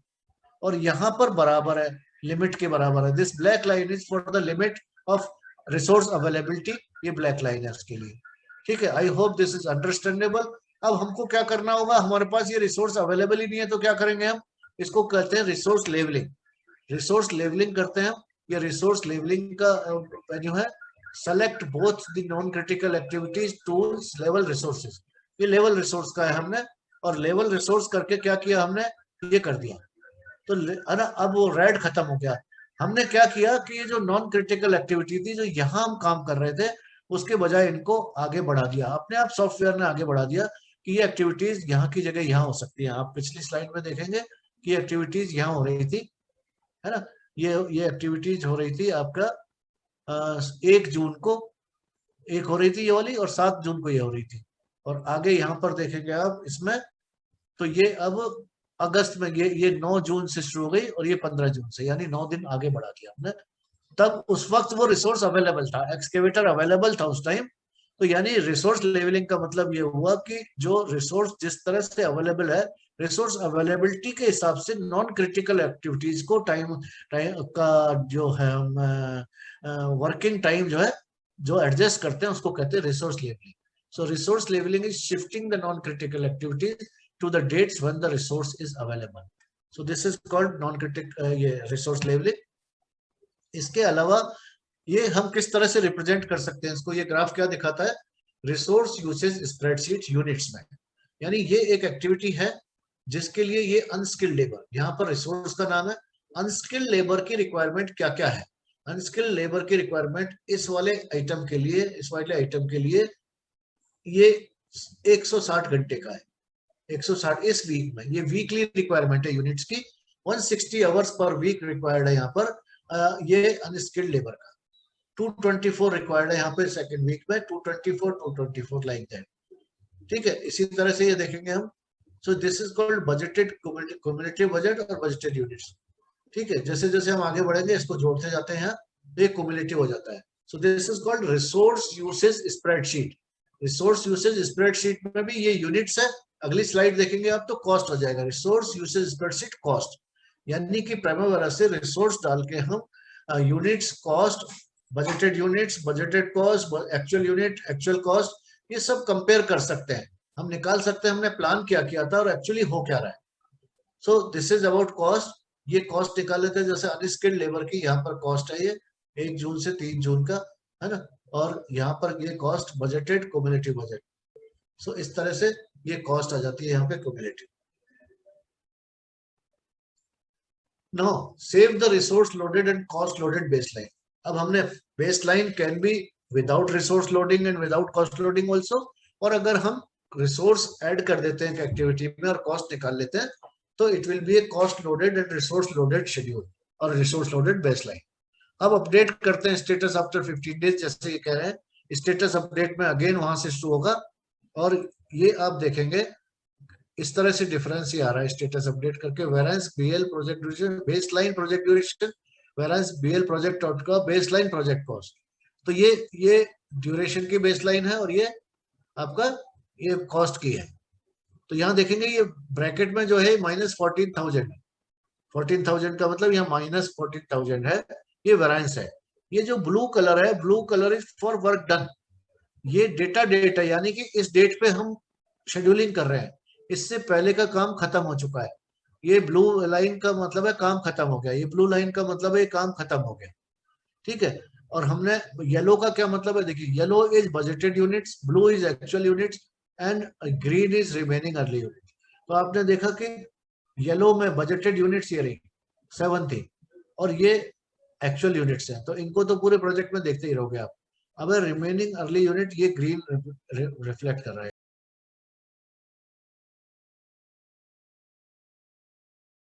और यहाँ पर बराबर है, लिमिट के बराबर है। This black line is for the limit of resource availability, ये ब्लैक लाइन है उसके लिए। ठीक है, I hope this is understandable. अब हमको क्या करना होगा? हमारे पास ये रिसोर्स अवेलेबल ही नहीं है तो क्या करेंगे हम? इसको कहते हैं रिसोर्स लेवलिंग। रिसोर्स लेवलिंग करते हैं। ये रिसोर्स लेवलिंग का जो है, select both the non critical activities tools level resources, ये लेवल रिसोर्स का है हमने, और लेवल रिसोर्स करके क्या किया हमने, ये कर दिया। तो है ना, अब वो रेड खत्म हो गया। हमने क्या किया कि ये जो नॉन क्रिटिकल एक्टिविटी थी जो यहाँ हम काम कर रहे थे, उसके बजाय इनको आगे बढ़ा दिया, अपने आप सॉफ्टवेयर ने आगे बढ़ा दिया कि ये एक्टिविटीज यहाँ की जगह यहाँ हो सकती है। आप पिछली स्लाइड में देखेंगे कि एक्टिविटीज यहाँ हो रही थी, है ना, ये एक्टिविटीज हो रही थी आपका 1 जून को एक हो रही थी ये वाली, और 7 जून को ये हो रही थी। और आगे यहाँ पर देखेंगे आप इसमें, तो ये अब अगस्त में ये 9 जून से शुरू हो गई और ये 15 जून से, यानी 9 दिन आगे बढ़ा दिया हमने। तब उस वक्त वो रिसोर्स अवेलेबल था, एक्सकेवेटर अवेलेबल था उस टाइम। तो यानी रिसोर्स लेवलिंग का मतलब ये हुआ कि जो रिसोर्स जिस तरह से अवेलेबल है, रिसोर्स अवेलेबिलिटी के हिसाब से नॉन क्रिटिकल एक्टिविटीज को टाइम का जो है वर्किंग टाइम जो है, जो एडजस्ट करते हैं, उसको कहते हैं resource levelling. So resource levelling is shifting the non critical activities to the dates when the resource is available. So this is called non-critical ये resource leveling। इसके अलावा ये हम किस तरह से रिप्रेजेंट कर सकते हैं इसको, ये ग्राफ क्या दिखाता है, रिसोर्स यूसेज स्प्रेडशीट यूनिट्स में। यानी ये एक एक्टिविटी है जिसके लिए ये अनस्किल्ड लेबर, यहाँ पर रिसोर्स का नाम है। अनस्किल्ड लेबर की रिक्वायरमेंट क्या क्या है, अनस्किल्ड लेबर की रिक्वायरमेंट इस वाले आइटम के लिए, इस वाले आइटम के लिए ये 160 घंटे का है। 160 इस वीक में, ये वीकली रिक्वायरमेंट है यूनिट्स की। 160 आवर्स पर वीक रिक्वायर्ड है यहाँ पर ये अनस्किल्ड लेबर का। 224 रिक्वायर्ड है यहाँ पे सेकंड वीक में, 224 लाइक दैट। ठीक है, इसी तरह से ये देखेंगे हम। सो this is called budgeted community budget और बजटेड यूनिट्स। ठीक है, जैसे जैसे हम आगे बढ़ेंगे इसको जोड़ते जाते हैं, ये क्युमुलेटिव हो जाता है। So this is called resource usage spreadsheet. Resource usage spreadsheet में भी ये यूनिट्स है। अगली स्लाइड देखेंगे आप तो कॉस्ट हो जाएगा, रिसोर्स यूसेज स्प्रेडशीट कॉस्ट, यानी कि प्राइमरी से रिसोर्स डाल के हम units, cost, budgeted units, budgeted cost, actual unit, actual cost, ये सब कंपेयर कर सकते हैं, हम निकाल सकते हैं हमने प्लान क्या किया था और एक्चुअली हो क्या रहा है। So this is about cost. ये कॉस्ट निकाल लेते हैं, जैसे अनस्किल्ड लेबर की यहाँ पर कॉस्ट है ये 1 जून से 3 जून का, है ना, और यहाँ पर ये कॉस्ट बजटेड कम्युनिटी बजट। सो इस तरह से ये कॉस्ट आ जाती है यहाँ पे cumulative. Now save the resource loaded and cost loaded baseline. अब हमने baseline can be without resource loading and without cost loading also, और अगर हम रिसोर्स ऐड कर देते हैं एक्टिविटी में और कॉस्ट निकाल लेते हैं तो it will B A cost loaded and resource loaded schedule और रिसोर्स लोडेड बेसलाइन। अब अपडेट करते हैं स्टेटस आफ्टर 15 डेज, जैसे ये कह रहे हैं स्टेटस अपडेट में अगेन वहां से शुरू होगा, और ये आप देखेंगे इस तरह से डिफरेंस ये आ रहा है स्टेटस अपडेट करके। Variance BL project duration, baseline project duration, variance BL project out का बेसलाइन प्रोजेक्ट कॉस्ट। तो ये ड्यूरेशन की बेसलाइन है और ये आपका ये कॉस्ट की है। तो यहाँ देखेंगे ये ब्रैकेट में जो है -14,000 है, 14,000 का मतलब यहाँ -14,000 है, ये वेरिएंस है। ये जो ब्लू कलर है, blue colour is for work done, ये डेटा डेट है, यानी कि इस डेट पे हम शेड्यूलिंग कर रहे हैं, इससे पहले का काम खत्म हो चुका है। ये ब्लू लाइन का मतलब है काम खत्म हो गया, ये ब्लू लाइन का मतलब है काम खत्म हो गया। ठीक है, और हमने येलो का क्या मतलब है, देखिए yellow is budgeted units, blue is actual units and green is remaining early unit. तो आपने देखा कि येलो में बजटेड यूनिट्स ये रही 7 थी और ये एक्चुअल यूनिट्स हैं, तो इनको तो पूरे प्रोजेक्ट में देखते ही रहोगे आप। अब रिमेनिंग अर्ली यूनिट ये ग्रीन रिफ्लेक्ट कर रहा है।